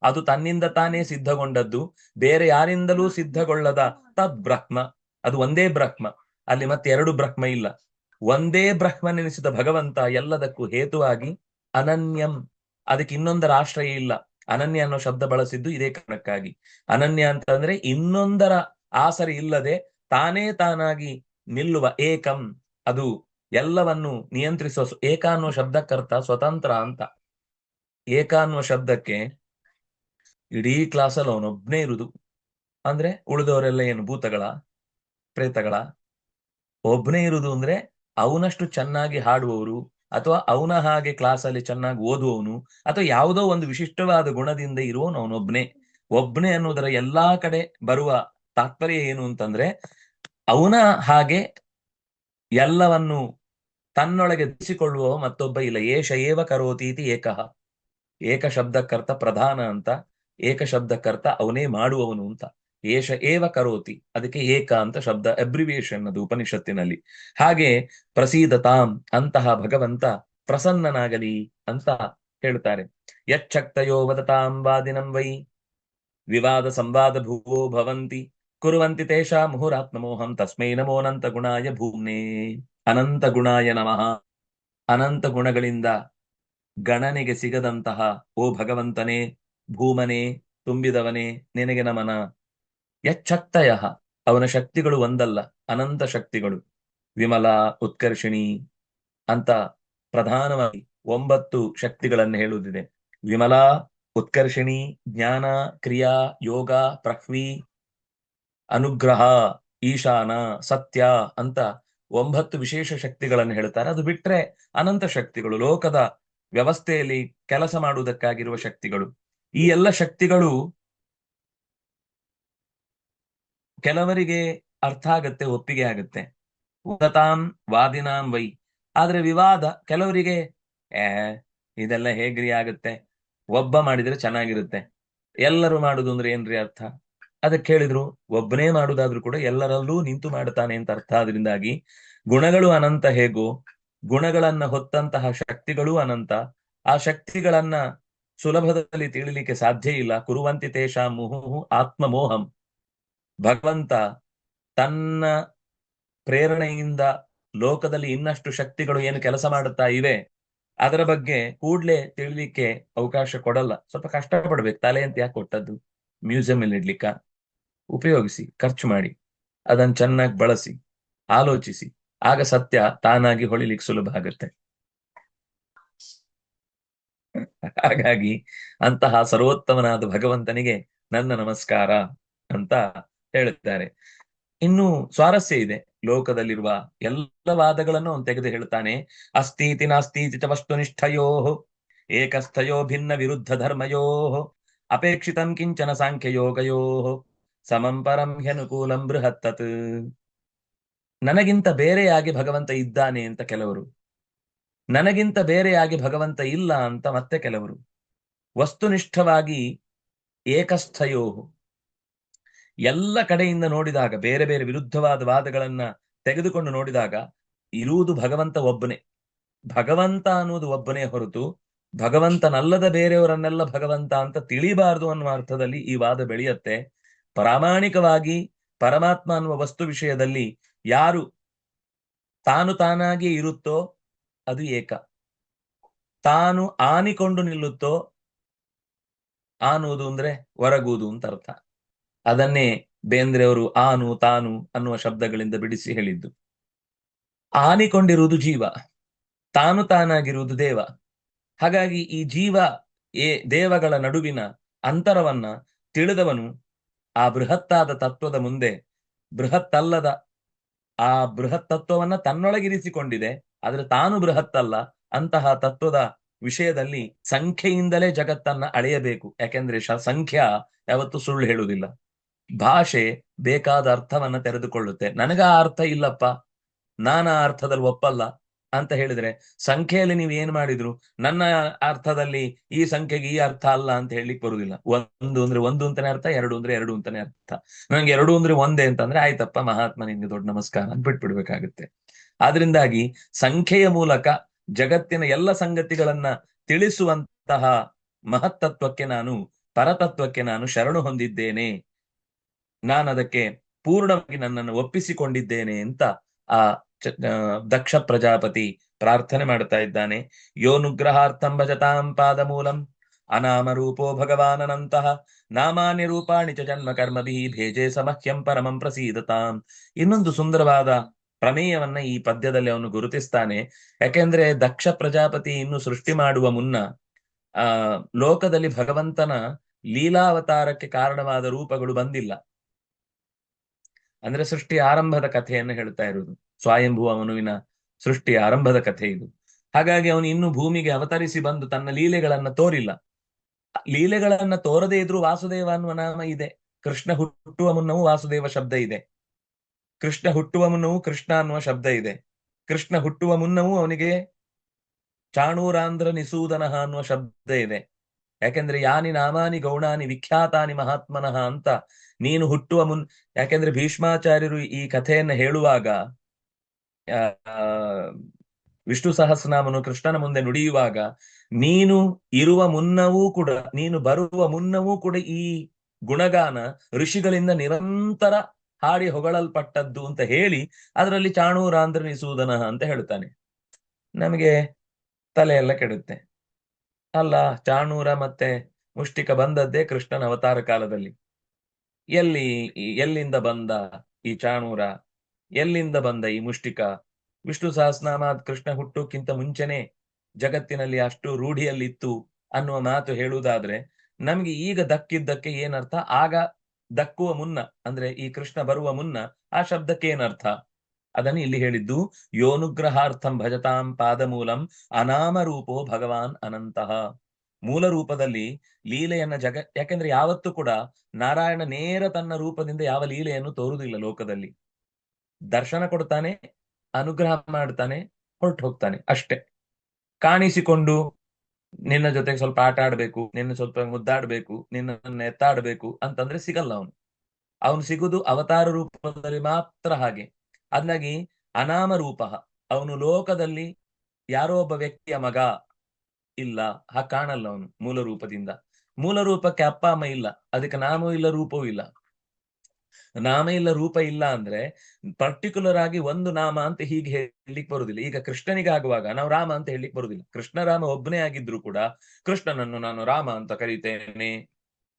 ಅದು ತನ್ನಿಂದ ತಾನೇ ಸಿದ್ಧಗೊಂಡದ್ದು, ಬೇರೆ ಯಾರಿಂದಲೂ ಸಿದ್ಧಗೊಳ್ಳದ ತದ್ ಬ್ರಹ್ಮ. ಅದು ಒಂದೇ ಬ್ರಹ್ಮ, ಅಲ್ಲಿ ಮತ್ತೆ ಎರಡು ಬ್ರಹ್ಮ ಇಲ್ಲ. ಒಂದೇ ಬ್ರಹ್ಮನೆನಿಸಿದ ಭಗವಂತ ಎಲ್ಲದಕ್ಕೂ ಹೇತುವಾಗಿ ಅನನ್ಯಂ, ಅದಕ್ಕೆ ಇನ್ನೊಂದರ ಆಶ್ರಯ ಇಲ್ಲ. ಅನನ್ಯ ಅನ್ನೋ ಶಬ್ದ ಬಳಸಿದ್ದು ಇದೇ ಕಾರಣಕ್ಕಾಗಿ. ಅನನ್ಯ ಅಂತಂದ್ರೆ ಇನ್ನೊಂದರ ಆಸರೆ ಇಲ್ಲದೆ ತಾನೇ ತಾನಾಗಿ ನಿಲ್ಲುವ ಏಕಂ, ಅದು ಎಲ್ಲವನ್ನು ನಿಯಂತ್ರಿಸುವ. ಏಕ ಅನ್ನುವ ಶಬ್ದಕ್ಕರ್ಥ ಸ್ವತಂತ್ರ ಅಂತ. ಏಕ ಅನ್ನುವ ಶಬ್ದಕ್ಕೆ ಇಡೀ ಕ್ಲಾಸಲ್ಲಿ ಅವನೊಬ್ನೇ ಇರುವುದು ಅಂದ್ರೆ ಉಳಿದವರೆಲ್ಲ ಏನು ಭೂತಗಳ ಪ್ರೇತಗಳ? ಒಬ್ನೇ ಇರುವುದು ಅಂದ್ರೆ ಅವನಷ್ಟು ಚೆನ್ನಾಗಿ ಹಾಡುವವರು, ಅಥವಾ ಅವನ ಹಾಗೆ ಕ್ಲಾಸಲ್ಲಿ ಚೆನ್ನಾಗಿ ಓದುವವನು, ಅಥವಾ ಯಾವುದೋ ಒಂದು ವಿಶಿಷ್ಟವಾದ ಗುಣದಿಂದ ಇರುವವನು ಅವನೊಬ್ನೇ. ಒಬ್ಬನೇ ಅನ್ನೋದರ ಎಲ್ಲಾ ಕಡೆ ಬರುವ ತಾತ್ಪರ್ಯ ಏನು ಅಂತಂದ್ರೆ ಅವನ ಹಾಗೆ ಎಲ್ಲವನ್ನು ತನ್ನೊಳಗೆ ಧರಿಸಿಕೊಳ್ಳುವ ಮತ್ತೊಬ್ಬ ಇಲ್ಲ. ಏಷ ಏವ ಕರೋತೀತಿ ಏಕಃ. ಏಕ ಶಬ್ದಕ್ಕರ್ಥ ಪ್ರಧಾನ ಅಂತ, ಏಕ ಶಬ್ದಕ್ಕರ್ಥ ಅವನೇ ಮಾಡುವವನು ಅಂತ. ಏಷ ಏವ ಕರೋತಿ, ಅದಕ್ಕೆ ಏಕ ಅಂತ ಶಬ್ದ, ಅಬ್ರಿವಿಯೇಷನ್ ಅದು ಉಪನಿಷತ್ತಿನಲ್ಲಿ. ಹಾಗೆ ಪ್ರಸೀದತಾಂ, ಅಂತಹ ಭಗವಂತ ಪ್ರಸನ್ನನಾಗಲಿ ಅಂತ ಹೇಳ್ತಾರೆ. ಯಚ್ಚಕ್ತಯೋ ವದತಾಂ ವಾದಿನಂ ವೈ ವಿವಾದ ಸಂವಾದ ಭುವೋ ಭವಂತಿ ಕುರುವಂತಿ ತೇಷಾ ಮುಹುರಾತ್ಮಮೋಹಂ ತಸ್ಮೈ ನಮೋನಂತ ಗುಣಾಯ ಭೂಮ್ನೇ. ಅನಂತ ಗುಣಾಯ ನಮಃ. ಅನಂತ ಗುಣಗಳಿಂದ ಗಣನೆಗೆ ಸಿಗದಂತಹ ಓ ಭಗವಂತನೇ, ಭೂಮನೇ, ತುಂಬಿದವನೇ, ನಿನಗೆ ನಮನ. ಯಚ್ಚಕ್ತಯ, ಅವನ ಶಕ್ತಿಗಳು ಒಂದಲ್ಲ, ಅನಂತ ಶಕ್ತಿಗಳು. ವಿಮಲ, ಉತ್ಕರ್ಷಿಣಿ ಅಂತ ಪ್ರಧಾನವಾಗಿ 9 ಶಕ್ತಿಗಳನ್ನು ಹೇಳುವುದಿದೆ. ವಿಮಲಾ, ಉತ್ಕರ್ಷಿಣಿ, ಜ್ಞಾನ, ಕ್ರಿಯಾ, ಯೋಗ, ಪ್ರಹ್ವಿ, ಅನುಗ್ರಹ, ಈಶಾನ, ಸತ್ಯ ಅಂತ 9 ವಿಶೇಷ ಶಕ್ತಿಗಳನ್ನು ಹೇಳ್ತಾರೆ. ಅದು ಬಿಟ್ರೆ ಅನಂತ ಶಕ್ತಿಗಳು, ಲೋಕದ ವ್ಯವಸ್ಥೆಯಲ್ಲಿ ಕೆಲಸ ಮಾಡುವುದಕ್ಕಾಗಿರುವ ಶಕ್ತಿಗಳು. ಈ ಎಲ್ಲ ಶಕ್ತಿಗಳು ಕೆಲವರಿಗೆ ಅರ್ಥ ಆಗತ್ತೆ, ಒಪ್ಪಿಗೆ ಆಗತ್ತೆ. ವದತಾಂ ವಾದಿನಾಂ ವೈ. ಆದ್ರೆ ವಿವಾದ ಕೆಲವರಿಗೆ ಇದೆಲ್ಲ ಹೇಗ್ರಿ ಆಗತ್ತೆ, ಒಬ್ಬ ಮಾಡಿದ್ರೆ ಚೆನ್ನಾಗಿರುತ್ತೆ, ಎಲ್ಲರೂ ಮಾಡುದು ಅಂದ್ರೆ ಏನ್ರಿ ಅರ್ಥ? ಅದಕ್ಕೆ ಹೇಳಿದ್ರು, ಒಬ್ಬನೇ ಮಾಡುದಾದ್ರೂ ಕೂಡ ಎಲ್ಲರಲ್ಲೂ ನಿಂತು ಮಾಡುತ್ತಾನೆ ಅಂತ ಅರ್ಥ. ಅದರಿಂದಾಗಿ ಗುಣಗಳು ಅನಂತ ಹೇಗೋ, ಗುಣಗಳನ್ನ ಹೊತ್ತಂತಹ ಶಕ್ತಿಗಳು ಅನಂತ. ಆ ಶಕ್ತಿಗಳನ್ನ ಸುಲಭದಲ್ಲಿ ತಿಳಿಲಿಕ್ಕೆ ಸಾಧ್ಯ ಇಲ್ಲ. ಕುರುವಂತಿ ತೇಷಾ ಮುಹು ಆತ್ಮಮೋಹಂ. ಭಗವಂತ ತನ್ನ ಪ್ರೇರಣೆಯಿಂದ ಲೋಕದಲ್ಲಿ ಇನ್ನಷ್ಟು ಶಕ್ತಿಗಳು ಏನು ಕೆಲಸ ಮಾಡುತ್ತಾ ಇವೆ ಅದರ ಬಗ್ಗೆ ಕೂಡ್ಲೆ ತಿಳಿಲಿಕ್ಕೆ ಅವಕಾಶ ಕೊಡಲ್ಲ. ಸ್ವಲ್ಪ ಕಷ್ಟ ಪಡ್ಬೇಕು. ತಲೆ ಅಂತ ಯಾಕೆ ಕೊಟ್ಟದ್ದು? ಮ್ಯೂಸಿಯಂ ಅಲ್ಲಿ ಇಡ್ಲಿಕ್ಕ? ಉಪಯೋಗಿಸಿ, ಖರ್ಚು ಮಾಡಿ, ಅದನ್ನ ಚೆನ್ನಾಗಿ ಬಳಸಿ, ಆಲೋಚಿಸಿ, ಆಗ ಸತ್ಯ ತಾನಾಗಿ ಹೊಳಿಲಿಕ್ಕೆ ಸುಲಭ ಆಗುತ್ತೆ. ಹಾಗಾಗಿ ಅಂತಹ ಸರ್ವೋತ್ತಮನಾದ ಭಗವಂತನಿಗೆ ನನ್ನ ನಮಸ್ಕಾರ ಅಂತ ಹೇಳುತ್ತಾರೆ. ಇನ್ನು ಸ್ವಾರಸ್ಯ ಇದೆ. ಲೋಕದಲ್ಲಿರುವ ಎಲ್ಲ ವಾದಗಳನ್ನು ಅವನು ತೆಗೆದು ಹೇಳ್ತಾನೆ. ಅಸ್ತೀತಿ ನಾಸ್ತೀತಿ ಚ ವಸ್ತುನಿಷ್ಠಯೋ ಏಕಸ್ಥಯೋ ಭಿನ್ನ ವಿರುದ್ಧ ಧರ್ಮಯೋ ಅಪೇಕ್ಷಿತಂ ಕಿಂಚನ ಸಾಂಖ್ಯಯೋಗಯೋ ಸಮಂ ಪರಂ ಹ್ಯನುಕೂಲಂ ಬೃಹತ್ತತ್. ನನಗಿಂತ ಬೇರೆಯಾಗಿ ಭಗವಂತ ಇದ್ದಾನೆ ಅಂತ ಕೆಲವರು, ನನಗಿಂತ ಬೇರೆಯಾಗಿ ಭಗವಂತ ಇಲ್ಲ ಅಂತ ಮತ್ತೆ ಕೆಲವರು. ವಸ್ತುನಿಷ್ಠವಾಗಿ ಏಕಸ್ಥಯೋ, ಎಲ್ಲ ಕಡೆಯಿಂದ ನೋಡಿದಾಗ, ಬೇರೆ ಬೇರೆ ವಿರುದ್ಧವಾದ ವಾದಗಳನ್ನ ತೆಗೆದುಕೊಂಡು ನೋಡಿದಾಗ ಇರುವುದು ಭಗವಂತ ಒಬ್ಬನೇ. ಭಗವಂತ ಅನ್ನುವುದು ಒಬ್ಬನೇ ಹೊರತು ಭಗವಂತನಲ್ಲದ ಬೇರೆಯವರನ್ನೆಲ್ಲ ಭಗವಂತ ಅಂತ ತಿಳಿಬಾರದು ಅನ್ನುವ ಅರ್ಥದಲ್ಲಿ ಈ ವಾದ ಬೆಳೆಯುತ್ತೆ. ಪ್ರಾಮಾಣಿಕವಾಗಿ ಪರಮಾತ್ಮ ಅನ್ನುವ ವಸ್ತು ವಿಷಯದಲ್ಲಿ ಯಾರು ತಾನು ತಾನಾಗಿ ಇರುತ್ತೋ ಅದು ಏಕ. ತಾನು ಆನಿಕೊಂಡು ನಿಲ್ಲುತ್ತೋ, ಆನುವುದು ಅಂದ್ರೆ ಹೊರಗುವುದು ಅಂತ ಅರ್ಥ. ಅದನ್ನೇ ಬೇಂದ್ರೆಯವರು ಆನು ತಾನು ಅನ್ನುವ ಶಬ್ದಗಳಿಂದ ಬಿಡಿಸಿ ಹೇಳಿದ್ದು. ಆನಿಕೊಂಡಿರುವುದು ಜೀವ, ತಾನು ತಾನಾಗಿರುವುದು ದೇವ. ಹಾಗಾಗಿ ಈ ಜೀವ ದೇವಗಳ ನಡುವಿನ ಅಂತರವನ್ನ ತಿಳಿದವನು ಆ ಬೃಹತ್ತಾದ ತತ್ವದ ಮುಂದೆ, ಬೃಹತ್ತಲ್ಲದ ಆ ಬೃಹತ್ ತತ್ವವನ್ನ ತನ್ನೊಳಗಿರಿಸಿಕೊಂಡಿದೆ, ಆದ್ರೆ ತಾನು ಬೃಹತ್ತಲ್ಲ ಅಂತಹ ತತ್ವದ ವಿಷಯದಲ್ಲಿ ಸಂಖ್ಯೆಯಿಂದಲೇ ಜಗತ್ತನ್ನ ಅಳೆಯಬೇಕು. ಯಾಕೆಂದ್ರೆ ಸಂಖ್ಯಾ ಯಾವತ್ತೂ ಸುಳ್ಳು ಹೇಳುವುದಿಲ್ಲ. ಭಾಷೆ ಬೇಕಾದ ಅರ್ಥವನ್ನ ತೆರೆದುಕೊಳ್ಳುತ್ತೆ. ನನಗ ಆ ಅರ್ಥ ಇಲ್ಲಪ್ಪ, ನಾನಾ ಅರ್ಥದಲ್ಲಿ ಒಪ್ಪಲ್ಲ ಅಂತ ಹೇಳಿದ್ರೆ ಸಂಖ್ಯೆಯಲ್ಲಿ ನೀವು ಏನ್ ಮಾಡಿದ್ರು ನನ್ನ ಅರ್ಥದಲ್ಲಿ ಈ ಸಂಖ್ಯೆಗೆ ಈ ಅರ್ಥ ಅಲ್ಲ ಅಂತ ಹೇಳಲಿಕ್ಕೆ ಬರುವುದಿಲ್ಲ. ಒಂದು ಅಂದ್ರೆ ಒಂದು ಅಂತಾನೆ ಅರ್ಥ, ಎರಡು ಅಂದ್ರೆ ಎರಡು ಅಂತಾನೆ ಅರ್ಥ. ನಂಗೆ ಎರಡು ಅಂದ್ರೆ ಒಂದೇ ಅಂತಂದ್ರೆ ಆಯ್ತಪ್ಪ ಮಹಾತ್ಮ ನಿನ್ಗೆ ದೊಡ್ಡ ನಮಸ್ಕಾರ ಅಂತ ಬಿಟ್ಬಿಡ್ಬೇಕಾಗುತ್ತೆ. ಆದ್ರಿಂದಾಗಿ ಸಂಖ್ಯೆಯ ಮೂಲಕ ಜಗತ್ತಿನ ಎಲ್ಲ ಸಂಗತಿಗಳನ್ನ ತಿಳಿಸುವಂತಹ ಮಹತ್ತತ್ವಕ್ಕೆ ನಾನು, ಪರತತ್ವಕ್ಕೆ ನಾನು ಶರಣು ಹೊಂದಿದ್ದೇನೆ, ನಾನು ಅದಕ್ಕೆ ಪೂರ್ಣವಾಗಿ ನನ್ನನ್ನು ಒಪ್ಪಿಸಿಕೊಂಡಿದ್ದೇನೆ ಅಂತ ಆ ದಕ್ಷ ಪ್ರಜಾಪತಿ ಪ್ರಾರ್ಥನೆ ಮಾಡ್ತಾ ಇದ್ದಾನೆ. ಯೋನುಗ್ರಹಾರ್ಥಂ ಭಜತಾಂ ಪಾದ ಮೂಲಂ ಅನಾಮ ರೂಪೋ ಭಗವಾನನಂತಹ ನಾಮಾನ್ಯ ರೂಪಾಣಿ ಚ ಜನ್ಮ ಕರ್ಮಭಿ ಭೇಜೆ ಸಮಹ್ಯಂ ಪರಮಂ ಪ್ರಸೀದತಾಂ. ಇನ್ನೊಂದು ಸುಂದರವಾದ ಪ್ರಮೇಯವನ್ನ ಈ ಪದ್ಯದಲ್ಲಿ ಅವನು ಗುರುತಿಸ್ತಾನೆ. ಯಾಕೆಂದ್ರೆ ದಕ್ಷ ಪ್ರಜಾಪತಿ ಇನ್ನು ಸೃಷ್ಟಿ ಮಾಡುವ ಮುನ್ನ ಲೋಕದಲ್ಲಿ ಭಗವಂತನ ಲೀಲಾವತಾರಕ್ಕೆ ಕಾರಣವಾದ ರೂಪಗಳು ಬಂದಿಲ್ಲ. ಅಂದ್ರೆ ಸೃಷ್ಟಿಯ ಆರಂಭದ ಕಥೆಯನ್ನು ಹೇಳ್ತಾ ಇರುವುದು, ಸ್ವಯಂಭುವ ಮನುವಿನ ಸೃಷ್ಟಿಯ ಆರಂಭದ ಕಥೆ ಇದು. ಹಾಗಾಗಿ ಅವನು ಇನ್ನು ಭೂಮಿಗೆ ಅವತರಿಸಿ ಬಂದು ತನ್ನ ಲೀಲೆಗಳನ್ನ ತೋರಿಲ್ಲ. ಲೀಲೆಗಳನ್ನ ತೋರದೇ ಇದ್ರೂ ವಾಸುದೇವ ಅನ್ನುವ ನಾಮ ಇದೆ. ಕೃಷ್ಣ ಹುಟ್ಟುವ ಮುನ್ನವೂ ವಾಸುದೇವ ಶಬ್ದ ಇದೆ. ಕೃಷ್ಣ ಹುಟ್ಟುವ ಮುನ್ನವೂ ಕೃಷ್ಣ ಅನ್ನುವ ಶಬ್ದ ಇದೆ. ಕೃಷ್ಣ ಹುಟ್ಟುವ ಮುನ್ನವೂ ಅವನಿಗೆ ಚಾಣೂರಾಂಧ್ರ ನಿಸೂದನಃ ಅನ್ನುವ ಶಬ್ದ ಇದೆ. ಯಾಕೆಂದ್ರೆ ಯಾನಿ ನಾಮಾನಿ ಗೌಣಾನಿ ವಿಖ್ಯಾತಾನಿ ಮಹಾತ್ಮನಃ ಅಂತ ನೀನು ಹುಟ್ಟುವ ಯಾಕೆಂದ್ರೆ ಭೀಷ್ಮಾಚಾರ್ಯರು ಈ ಕಥೆಯನ್ನ ಹೇಳುವಾಗ ವಿಷ್ಣು ಸಹಸ್ರನಾಮನು ಕೃಷ್ಣನ ಮುಂದೆ ನುಡಿಯುವಾಗ, ನೀನು ಇರುವ ಮುನ್ನವೂ ಕೂಡ, ನೀನು ಬರುವ ಮುನ್ನವೂ ಕೂಡ ಈ ಗುಣಗಾನ ಋಷಿಗಳಿಂದ ನಿರಂತರ ಹಾಡಿ ಹೊಗಳಲ್ಪಟ್ಟದ್ದು ಅಂತ ಹೇಳಿ ಅದರಲ್ಲಿ ಚಾಣೂರಾಂಧ್ರ ನಿಸೂದನ ಅಂತ ಹೇಳ್ತಾನೆ. ನಮಗೆ ತಲೆ ಎಲ್ಲ ಕೆಡುತ್ತೆ. ಅಲ್ಲ, ಚಾಣೂರ ಮತ್ತೆ ಮುಷ್ಟಿಕ ಬಂದದ್ದೇ ಕೃಷ್ಣನ ಅವತಾರ ಕಾಲದಲ್ಲಿ. ಎಲ್ಲಿಂದ ಬಂದ ಈ ಚಾಣೂರ, ಎಲ್ಲಿಂದ ಬಂದ ಈ ಮುಷ್ಟಿಕ? ವಿಷ್ಣು ಸಹಸ್ರನಾಮ ಕೃಷ್ಣ ಹುಟ್ಟೋಕ್ಕಿಂತ ಮುಂಚೆನೆ ಜಗತ್ತಿನಲ್ಲಿ ಅಷ್ಟು ರೂಢಿಯಲ್ಲಿತ್ತು ಅನ್ನುವ ಮಾತು ಹೇಳುವುದಾದ್ರೆ, ನಮ್ಗೆ ಈಗ ದಕ್ಕಿದ್ದಕ್ಕೆ ಏನರ್ಥ, ಆಗ ದಕ್ಕುವ ಮುನ್ನ ಅಂದ್ರೆ ಈ ಕೃಷ್ಣ ಬರುವ ಮುನ್ನ ಆ ಶಬ್ದಕ್ಕೆ ಏನರ್ಥ ಅದನ್ನು ಇಲ್ಲಿ ಹೇಳಿದ್ದು. ಯೋನುಗ್ರಹಾರ್ಥಂ ಭಜತಾಂ ಪಾದಮೂಲಂ ಅನಾಮ ರೂಪೋ ಭಗವಾನ್ ಅನಂತಃ. ಮೂಲ ರೂಪದಲ್ಲಿ ಲೀಲೆಯನ್ನ ಯಾಕೆಂದ್ರೆ ಯಾವತ್ತೂ ಕೂಡ ನಾರಾಯಣ ನೇರ ತನ್ನ ರೂಪದಿಂದ ಯಾವ ಲೀಲೆಯನ್ನು ತೋರುವುದಿಲ್ಲ. ಲೋಕದಲ್ಲಿ ದರ್ಶನ ಕೊಡ್ತಾನೆ, ಅನುಗ್ರಹ ಮಾಡ್ತಾನೆ, ಹೊರಟು ಹೋಗ್ತಾನೆ ಅಷ್ಟೇ. ಕಾಣಿಸಿಕೊಂಡು ನಿನ್ನ ಜೊತೆಗೆ ಸ್ವಲ್ಪ ಆಟ ಆಡ್ಬೇಕು, ನಿನ್ನ ಸ್ವಲ್ಪ ಮುದ್ದಾಡ್ಬೇಕು, ನಿನ್ನ ಎತ್ತಾಡ್ಬೇಕು ಅಂತಂದ್ರೆ ಸಿಗಲ್ಲ. ಅವನು ಸಿಗುದು ಅವತಾರ ರೂಪದಲ್ಲಿ ಮಾತ್ರ. ಹಾಗೆ ಅದಾಗಿ ಅನಾಮ ರೂಪ, ಅವನು ಲೋಕದಲ್ಲಿ ಯಾರೋ ಒಬ್ಬ ವ್ಯಕ್ತಿಯ ಮಗ ಇಲ್ಲ, ಹಾಗೆ ಕಾಣಲ್ಲ ಅವನು ಮೂಲ ರೂಪದಿಂದ. ಮೂಲ ರೂಪಕ್ಕೆ ಅಪ್ಪ ಅಮ್ಮ ಇಲ್ಲ, ಅದಕ್ಕೆ ನಾಮವೂ ಇಲ್ಲ, ರೂಪವೂ ಇಲ್ಲ. ನಾಮ ಇಲ್ಲ, ರೂಪ ಇಲ್ಲ ಅಂದ್ರೆ ಪರ್ಟಿಕ್ಯುಲರ್ ಆಗಿ ಒಂದು ನಾಮ ಅಂತ ಹೀಗೆ ಹೇಳಲಿಕ್ಕೆ ಬರುದಿಲ್ಲ. ಈಗ ಕೃಷ್ಣನಿಗೆ ಆಗುವಾಗ ನಾವು ರಾಮ ಅಂತ ಹೇಳಲಿಕ್ಕೆ ಬರುದಿಲ್ಲ. ಕೃಷ್ಣ ರಾಮ ಒಬ್ಬನೇ ಆಗಿದ್ರು ಕೂಡ ಕೃಷ್ಣನನ್ನು ನಾನು ರಾಮ ಅಂತ ಕರೀತೇನೆ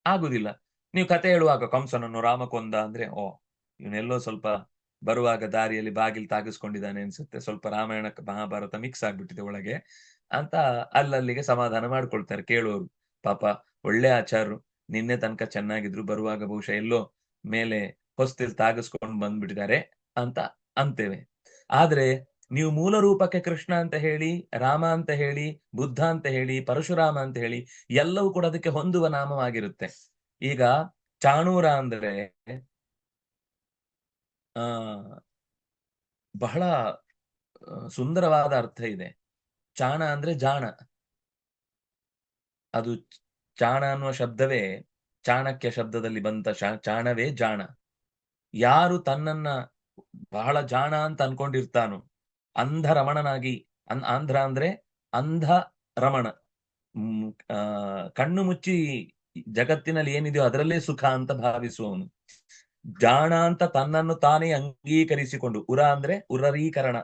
ಆಗುದಿಲ್ಲ. ನೀವು ಕತೆ ಹೇಳುವಾಗ ಕಂಸನನ್ನು ರಾಮ ಕೊಂದ ಅಂದ್ರೆ ಇವನೆಲ್ಲೋ ಸ್ವಲ್ಪ ಬರುವಾಗ ದಾರಿಯಲ್ಲಿ ಬಾಗಿಲು ತಾಗಿಸ್ಕೊಂಡಿದ್ದಾನೆ ಅನ್ಸುತ್ತೆ, ಸ್ವಲ್ಪ ರಾಮಾಯಣ ಮಹಾಭಾರತ ಮಿಕ್ಸ್ ಆಗ್ಬಿಟ್ಟಿದೆ ಒಳಗೆ ಅಂತ ಅಲ್ಲಲ್ಲಿಗೆ ಸಮಾಧಾನ ಮಾಡ್ಕೊಳ್ತಾರೆ ಕೇಳುವವರು. ಪಾಪ ಒಳ್ಳೆ ಆಚಾರರು, ನಿನ್ನೆ ತನಕ ಚೆನ್ನಾಗಿದ್ರು, ಬರುವಾಗ ಬಹುಶಃ ಎಲ್ಲೋ ಮೇಲೆ ಹೊಸ್ತಿಲ್ ತಾಗಿಸ್ಕೊಂಡು ಬಂದ್ಬಿಟ್ಟಿದ್ದಾರೆ ಅಂತ ಅಂತೇವೆ. ಆದ್ರೆ ನೀವು ಮೂಲ ರೂಪಕ್ಕೆ ಕೃಷ್ಣ ಅಂತ ಹೇಳಿ, ರಾಮ ಅಂತ ಹೇಳಿ, ಬುದ್ಧ ಅಂತ ಹೇಳಿ, ಪರಶುರಾಮ ಅಂತ ಹೇಳಿ ಎಲ್ಲವೂ ಕೂಡ ಅದಕ್ಕೆ ಹೊಂದುವ ನಾಮವಾಗಿರುತ್ತೆ. ಈಗ ಚಾಣೂರ ಅಂದ್ರೆ ಬಹಳ ಸುಂದರವಾದ ಅರ್ಥ ಇದೆ. ಚಾಣ ಅಂದ್ರೆ ಜಾಣ. ಅದು ಚಾಣ ಅನ್ನುವ ಶಬ್ದವೇ ಚಾಣಕ್ಯ ಶಬ್ದದಲ್ಲಿ ಬಂತ ಚಾಣವೇ ಜಾಣ. ಯಾರು ತನ್ನನ್ನ ಬಹಳ ಜಾಣ ಅಂತ ಅನ್ಕೊಂಡಿರ್ತಾನೋ, ಅಂಧ ರಮಣನಾಗಿ, ಆಂಧ್ರ ಅಂದ್ರೆ ಅಂಧ ರಮಣ, ಕಣ್ಣು ಮುಚ್ಚಿ ಜಗತ್ತಿನಲ್ಲಿ ಏನಿದೆಯೋ ಅದರಲ್ಲೇ ಸುಖ ಅಂತ ಭಾವಿಸುವವನು, ಜಾಣ ಅಂತ ತನ್ನನ್ನು ತಾನೇ ಅಂಗೀಕರಿಸಿಕೊಂಡು, ಉರ ಅಂದ್ರೆ ಉರರೀಕರಣ,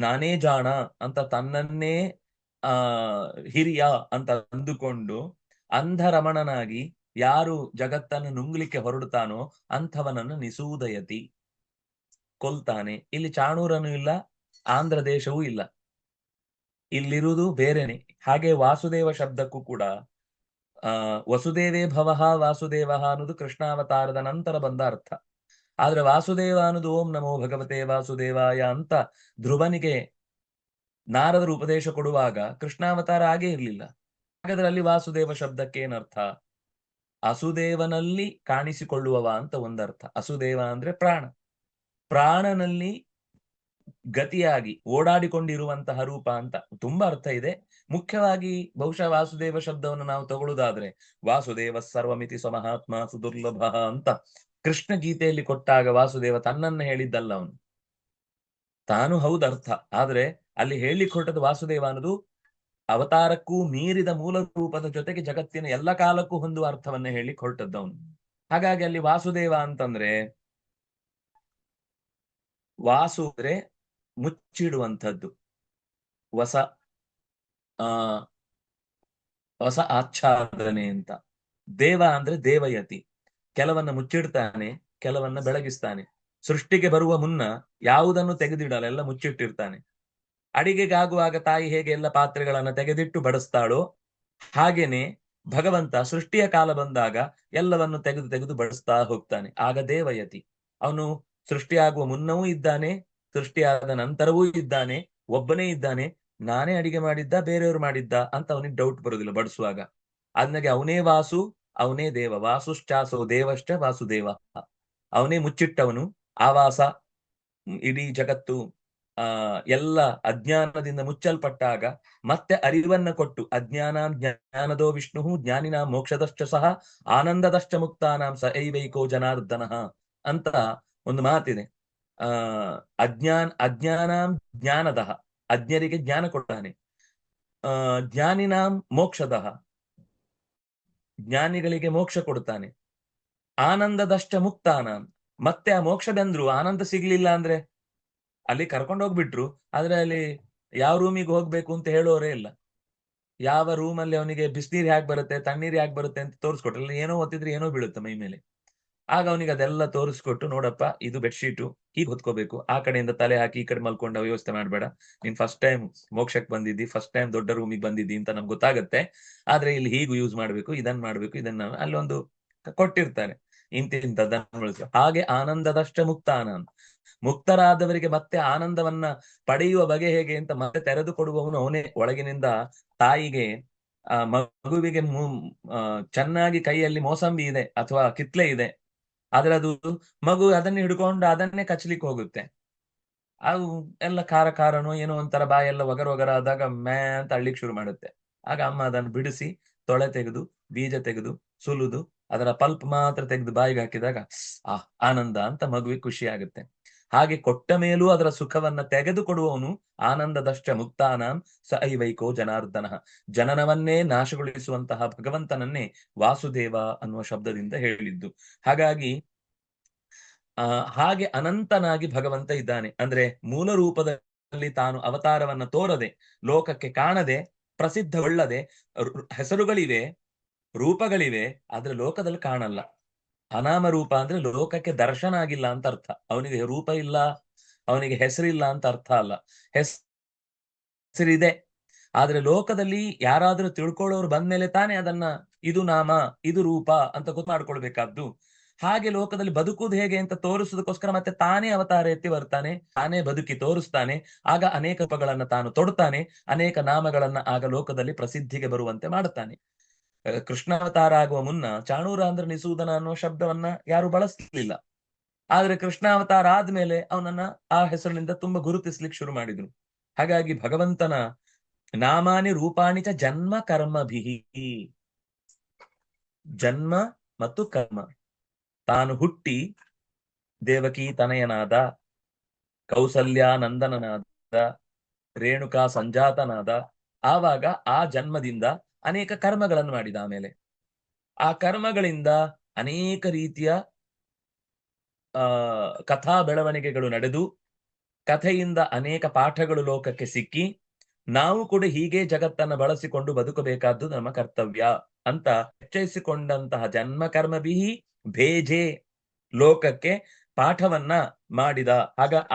ನಾನೇ ಜಾಣ ಅಂತ ತನ್ನನ್ನೇ ಹಿರಿಯ ಅಂತ ಅಂದುಕೊಂಡು ಅಂಧರಮಣನಾಗಿ ಯಾರು ಜಗತ್ತನ್ನು ನುಂಗ್ಲಿಕ್ಕೆ ಹೊರಡುತ್ತಾನೋ ಅಂಥವನನ್ನು ನಿಸೂದಯತಿ, ಕೊಲ್ತಾನೆ. ಇಲ್ಲಿ ಚಾಣೂರನು ಇಲ್ಲ, ಆಂಧ್ರ ದೇಶವೂ ಇಲ್ಲ, ಇಲ್ಲಿರುವುದು ಬೇರೆನೆ. ಹಾಗೆ ವಾಸುದೇವ ಶಬ್ದಕ್ಕೂ ಕೂಡ ವಸುದೇವೇ ಭವಃ ವಾಸುದೇವ ಅನ್ನೋದು ಕೃಷ್ಣಾವತಾರದ ನಂತರ ಬಂದ ಅರ್ಥ. ಆದ್ರೆ ವಾಸುದೇವ ಅನ್ನೋದು ಓಂ ನಮೋ ಭಗವತೆ ವಾಸುದೇವಾಯ ಅಂತ ಧ್ರುವನಿಗೆ ನಾರದರು ಉಪದೇಶ ಕೊಡುವಾಗ ಕೃಷ್ಣಾವತಾರ ಆಗೇ ಇರಲಿಲ್ಲ. ಹಾಗಾದ್ರೆ ಅಲ್ಲಿ ವಾಸುದೇವ ಶಬ್ದಕ್ಕೆ ಏನರ್ಥ? ಅಸುದೇವನಲ್ಲಿ ಕಾಣಿಸಿಕೊಳ್ಳುವವ ಅಂತ ಒಂದರ್ಥ. ಅಸುದೇವ ಅಂದ್ರೆ ಪ್ರಾಣ, ಪ್ರಾಣನಲ್ಲಿ ಗತಿಯಾಗಿ ಓಡಾಡಿಕೊಂಡಿರುವಂತಹ ರೂಪ ಅಂತ ತುಂಬಾ ಅರ್ಥ ಇದೆ. ಮುಖ್ಯವಾಗಿ ಬಹುಶಃ ವಾಸುದೇವ ಶಬ್ದವನ್ನು ನಾವು ತಗೊಳ್ಳುದಾದ್ರೆ ವಾಸುದೇವ ಸರ್ವಮಿತಿ ಸ್ವಮಹಾತ್ಮ ಸುದುರ್ಲಭ ಅಂತ ಕೃಷ್ಣ ಗೀತೆಯಲ್ಲಿ ಕೊಟ್ಟಾಗ ವಾಸುದೇವ ತನ್ನನ್ನ ಹೇಳಿದ್ದಲ್ಲ, ಅವನು ತಾನು ಹೌದು ಅರ್ಥ. ಆದ್ರೆ ಅಲ್ಲಿ ಹೇಳಿಕ್ ಹೊರಟದ್ದು ವಾಸುದೇವ ಅನ್ನೋದು ಅವತಾರಕ್ಕೂ ಮೀರಿದ ಮೂಲ ರೂಪದ ಜೊತೆಗೆ ಜಗತ್ತಿನ ಎಲ್ಲ ಕಾಲಕ್ಕೂ ಹೊಂದುವ ಅರ್ಥವನ್ನ ಹೇಳಿಕ್ ಹೊರಟದ್ದವನು. ಹಾಗಾಗಿ ಅಲ್ಲಿ ವಾಸುದೇವ ಅಂತಂದ್ರೆ ವಾಸು ಅಂದ್ರೆ ಮುಚ್ಚಿಡುವಂಥದ್ದು, ಹೊಸ ಹೊಸ ಆಚ್ಛಾದನೆ ಅಂತ. ದೇವ ಅಂದ್ರೆ ದೇವಯತಿ, ಕೆಲವನ್ನ ಮುಚ್ಚಿಡ್ತಾನೆ, ಕೆಲವನ್ನ ಬೆಳಗಿಸ್ತಾನೆ. ಸೃಷ್ಟಿಗೆ ಬರುವ ಮುನ್ನ ಯಾವುದನ್ನು ತೆಗೆದಿಡಲ್ಲ, ಎಲ್ಲ ಮುಚ್ಚಿಟ್ಟಿರ್ತಾನೆ. ಅಡಿಗೆಗಾಗುವಾಗ ತಾಯಿ ಹೇಗೆ ಎಲ್ಲ ಪಾತ್ರೆಗಳನ್ನ ತೆಗೆದಿಟ್ಟು ಬಡಿಸ್ತಾಳೋ ಹಾಗೇನೆ ಭಗವಂತ ಸೃಷ್ಟಿಯ ಕಾಲ ಬಂದಾಗ ಎಲ್ಲವನ್ನು ತೆಗೆದು ತೆಗೆದು ಬಡಿಸ್ತಾ ಹೋಗ್ತಾನೆ. ಆಗ ದೇವಯತಿ, ಅವನು ಸೃಷ್ಟಿಯಾಗುವ ಮುನ್ನವೂ ಇದ್ದಾನೆ, ಸೃಷ್ಟಿಯಾದ ನಂತರವೂ ಇದ್ದಾನೆ, ಒಬ್ಬನೇ ಇದ್ದಾನೆ. ನಾನೇ ಅಡಿಗೆ ಮಾಡಿದ್ದ ಬೇರೆಯವರು ಮಾಡಿದ್ದ ಅಂತ ಅವನಿಗೆ ಡೌಟ್ ಬರುದಿಲ್ಲ ಬಡಿಸುವಾಗ. ಅದನ್ನಾಗೆ ಅವನೇ ವಾಸು, ಅವನೇ ದೇವ. ವಾಸುಶ್ಚಾಸೋ ದೇವಶ್ಚ ವಾಸುದೇವ. ಅವನೇ ಮುಚ್ಚಿಟ್ಟವನು. ಆವಾಸ, ಇಡೀ ಜಗತ್ತು ಎಲ್ಲ ಅಜ್ಞಾನದಿಂದ ಮುಚ್ಚಲ್ಪಟ್ಟಾಗ ಮತ್ತೆ ಅರಿವನ್ನ ಕೊಟ್ಟು, ಅಜ್ಞಾನ ಜ್ಞಾನದೋ ವಿಷ್ಣು ಜ್ಞಾನಿನ ಮೋಕ್ಷದಶ್ಚ ಸಹ ಆನಂದದಶ್ಚ ಮುಕ್ತಾನಾಂ ಸ ಐವೈಕೋ ಜನಾರ್ದನ ಅಂತ ಒಂದು ಮಾತಿದೆ. ಅಜ್ಞಾನಾಂ ಜ್ಞಾನದಃ, ಅಜ್ಞರಿಗೆ ಜ್ಞಾನ ಕೊಡ್ತಾನೆ. ಜ್ಞಾನಿನಾಂ ಮೋಕ್ಷದಃ, ಜ್ಞಾನಿಗಳಿಗೆ ಮೋಕ್ಷ ಕೊಡ್ತಾನೆ. ಆನಂದದಶ್ಚ ಮುಕ್ತಾನಾಂ, ಮತ್ತೆ ಆ ಮೋಕ್ಷ ಬಂದ್ರು ಆನಂದ ಸಿಗ್ಲಿಲ್ಲ ಅಂದ್ರೆ ಅಲ್ಲಿ ಕರ್ಕೊಂಡು ಹೋಗ್ಬಿಟ್ರು, ಆದ್ರೆ ಅಲ್ಲಿ ಯಾವ ರೂಮಿಗೆ ಹೋಗ್ಬೇಕು ಅಂತ ಹೇಳೋರೇ ಇಲ್ಲ. ಯಾವ ರೂಮಲ್ಲಿ ಅವನಿಗೆ ಬಿಸಿನೀರು ಹ್ಯಾಕ್ ಬರುತ್ತೆ, ತಣ್ಣೀರು ಹ್ಯಾಕ್ ಬರುತ್ತೆ ಅಂತ ತೋರಿಸ್ಕೊಟ್ರಲ್ಲ, ಏನೋ ಒತ್ತಿದ್ರೆ ಏನೋ ಬೀಳುತ್ತೆ ಮೈ ಮೇಲೆ. ಆಗ ಅವನಿಗೆ ಅದೆಲ್ಲ ತೋರಿಸ್ಕೊಟ್ಟು, ನೋಡಪ್ಪ ಇದು ಬೆಡ್ಶೀಟು, ಹೀಗೆ ಹೊತ್ಕೋಬೇಕು, ಆ ಕಡೆಯಿಂದ ತಲೆ ಹಾಕಿ ಈ ಕಡೆ ಮಲ್ಕೊಂಡ ವ್ಯವಸ್ಥೆ ಮಾಡ್ಬೇಡ, ನೀನ್ ಫಸ್ಟ್ ಟೈಮ್ ಮೋಕ್ಷಕ್ಕೆ ಬಂದಿದ್ದಿ, ಫಸ್ಟ್ ಟೈಮ್ ದೊಡ್ಡ ರೂಮಿಗೆ ಬಂದಿದ್ದಿ ಅಂತ ನಮ್ಗೆ ಗೊತ್ತಾಗತ್ತೆ, ಆದ್ರೆ ಇಲ್ಲಿ ಹೀಗೂ ಯೂಸ್ ಮಾಡ್ಬೇಕು, ಇದನ್ನ ಮಾಡ್ಬೇಕು, ಇದನ್ನ ಅಲ್ಲೊಂದು ಕೊಟ್ಟಿರ್ತಾರೆ, ಇಂತಿಂತದ್ದನ್ನು ಬಳಸಿ. ಹಾಗೆ ಆನಂದದಷ್ಟ ಮುಕ್ತಾನ, ಮುಕ್ತರಾದವರಿಗೆ ಮತ್ತೆ ಆನಂದವನ್ನ ಪಡೆಯುವ ಬಗೆ ಹೇಗೆ ಅಂತ ಮತ್ತೆ ತೆರೆದು ಕೊಡುವವನು ಅವನೇ. ಒಳಗಿನಿಂದ ತಾಯಿಗೆ ಆ ಮಗುವಿಗೆ ಚೆನ್ನಾಗಿ ಕೈಯಲ್ಲಿ ಮೋಸಂಬಿ ಇದೆ ಅಥವಾ ಕಿತ್ಲೆ ಇದೆ, ಆದ್ರೆ ಅದು ಮಗು ಅದನ್ನ ಹಿಡ್ಕೊಂಡು ಅದನ್ನೇ ಕಚ್ಲಿಕ್ಕೆ ಹೋಗುತ್ತೆ. ಅದು ಎಲ್ಲ ಖಾರ ಖಾರನೋ ಏನೋ ಒಂಥರ ಬಾಯೆಲ್ಲ ಒಗರ ಆದಾಗ ಮ್ಯಾ ಅಂತ ಅಳ್ಳಿಕ್ ಶುರು ಮಾಡುತ್ತೆ. ಆಗ ಅಮ್ಮ ಅದನ್ನು ಬಿಡಿಸಿ ತೊಳೆ ತೆಗೆದು ಬೀಜ ತೆಗೆದು ಸುಲಿದು ಅದರ ಪಲ್ಪ್ ಮಾತ್ರ ತೆಗೆದು ಬಾಯಿಗೆ ಹಾಕಿದಾಗ ಆನಂದ ಅಂತ ಮಗುವಿಗೆ ಖುಷಿ ಆಗುತ್ತೆ. ಹಾಗೆ ಕೊಟ್ಟ ಮೇಲೂ ಅದರ ಸುಖವನ್ನ ತೆಗೆದುಕೊಡುವವನು ಆನಂದದಷ್ಟ ಮುಕ್ತಾನಾಂ ಸ ಐವೈಕೋ ಜನಾರ್ದನ. ಜನನವನ್ನೇ ನಾಶಗೊಳಿಸುವಂತಹ ಭಗವಂತನನ್ನೇ ವಾಸುದೇವ ಅನ್ನುವ ಶಬ್ದದಿಂದ ಹೇಳಿದ್ದು. ಹಾಗಾಗಿ ಹಾಗೆ ಅನಂತನಾಗಿ ಭಗವಂತ ಇದ್ದಾನೆ. ಅಂದ್ರೆ ಮೂಲ ರೂಪದಲ್ಲಿ ತಾನು ಅವತಾರವನ್ನ ತೋರದೆ, ಲೋಕಕ್ಕೆ ಕಾಣದೆ, ಪ್ರಸಿದ್ಧಗೊಳ್ಳದೆ, ಹೆಸರುಗಳಿವೆ, ರೂಪಗಳಿವೆ, ಆದ್ರೆ ಲೋಕದಲ್ಲಿ ಕಾಣಲ್ಲ. ಅನಾಮ ರೂಪ ಅಂದ್ರೆ ಲೋಕಕ್ಕೆ ದರ್ಶನ ಆಗಿಲ್ಲ ಅಂತ ಅರ್ಥ. ಅವನಿಗೆ ರೂಪ ಇಲ್ಲ, ಅವನಿಗೆ ಹೆಸರಿಲ್ಲ ಅಂತ ಅರ್ಥ ಅಲ್ಲ. ಹೆಸರಿದೆ, ಆದ್ರೆ ಲೋಕದಲ್ಲಿ ಯಾರಾದ್ರೂ ತಿಳ್ಕೊಳ್ಳೋರು ಬಂದ್ಮೇಲೆ ತಾನೇ ಅದನ್ನ ಇದು ನಾಮ ಇದು ರೂಪ ಅಂತ ಗೊತ್ತು ಮಾಡ್ಕೊಳ್ಬೇಕಾದ್ದು. ಹಾಗೆ ಲೋಕದಲ್ಲಿ ಬದುಕುವುದು ಹೇಗೆ ಅಂತ ತೋರಿಸೋದಕ್ಕೋಸ್ಕರ ಮತ್ತೆ ತಾನೇ ಅವತಾರ ಎತ್ತಿ ಬರ್ತಾನೆ, ತಾನೇ ಬದುಕಿ ತೋರಿಸ್ತಾನೆ. ಆಗ ಅನೇಕ ರೂಪಗಳನ್ನ ತಾನು ತೊಡ್ತಾನೆ, ಅನೇಕ ನಾಮಗಳನ್ನ ಆಗ ಲೋಕದಲ್ಲಿ ಪ್ರಸಿದ್ಧಿಗೆ ಬರುವಂತೆ ಮಾಡುತ್ತಾನೆ. ಕೃಷ್ಣಾವತಾರ ಆಗುವ ಮುನ್ನ ಚಾಣೂರಾಂಧ್ರ ನಿಸೂದನ ಅನ್ನೋ ಶಬ್ದವನ್ನ ಯಾರು ಬಳಸಲಿಲ್ಲ. ಆದ್ರೆ ಕೃಷ್ಣಾವತಾರ ಆದ್ಮೇಲೆ ಅವನನ್ನ ಆ ಹೆಸರಿನಿಂದ ತುಂಬಾ ಗುರುತಿಸ್ಲಿಕ್ಕೆ ಶುರು ಮಾಡಿದ್ರು. ಹಾಗಾಗಿ ಭಗವಂತನ ನಾಮಾನಿ ರೂಪಾಣಿ ಚ ಜನ್ಮ ಕರ್ಮಭಿಹಿ, ಜನ್ಮ ಮತ್ತು ಕರ್ಮ. ತಾನು ಹುಟ್ಟಿ ದೇವಕಿ ತನಯನಾದ, ಕೌಸಲ್ಯ ನಂದನನಾದ, ರೇಣುಕಾ ಸಂಜಾತನಾದ, ಆವಾಗ ಆ ಜನ್ಮದಿಂದ ಅನೇಕ ಕರ್ಮಗಳನ್ನು ಮಾಡಿದ. ಆಮೇಲೆ ಆ ಕರ್ಮಗಳಿಂದ ಅನೇಕ ರೀತಿಯ ಕಥಾ ಬೆಳವಣಿಗೆಗಳು ನಡೆದು, ಕಥೆಯಿಂದ ಅನೇಕ ಪಾಠಗಳು ಲೋಕಕ್ಕೆ ಸಿಕ್ಕಿ, ನಾವು ಕೂಡ ಹೀಗೆ ಜಗತ್ತನ್ನ ಬಳಸಿಕೊಂಡು ಬದುಕಬೇಕಾದ್ದು ನಮ್ಮ ಕರ್ತವ್ಯ ಅಂತ ನಿಶ್ಚಯಿಸಿಕೊಂಡಂತಹ ಜನ್ಮ ಕರ್ಮಭಿಹಿ ಭೇಜೆ ಲೋಕಕ್ಕೆ ಪಾಠವನ್ನ ಮಾಡಿದ.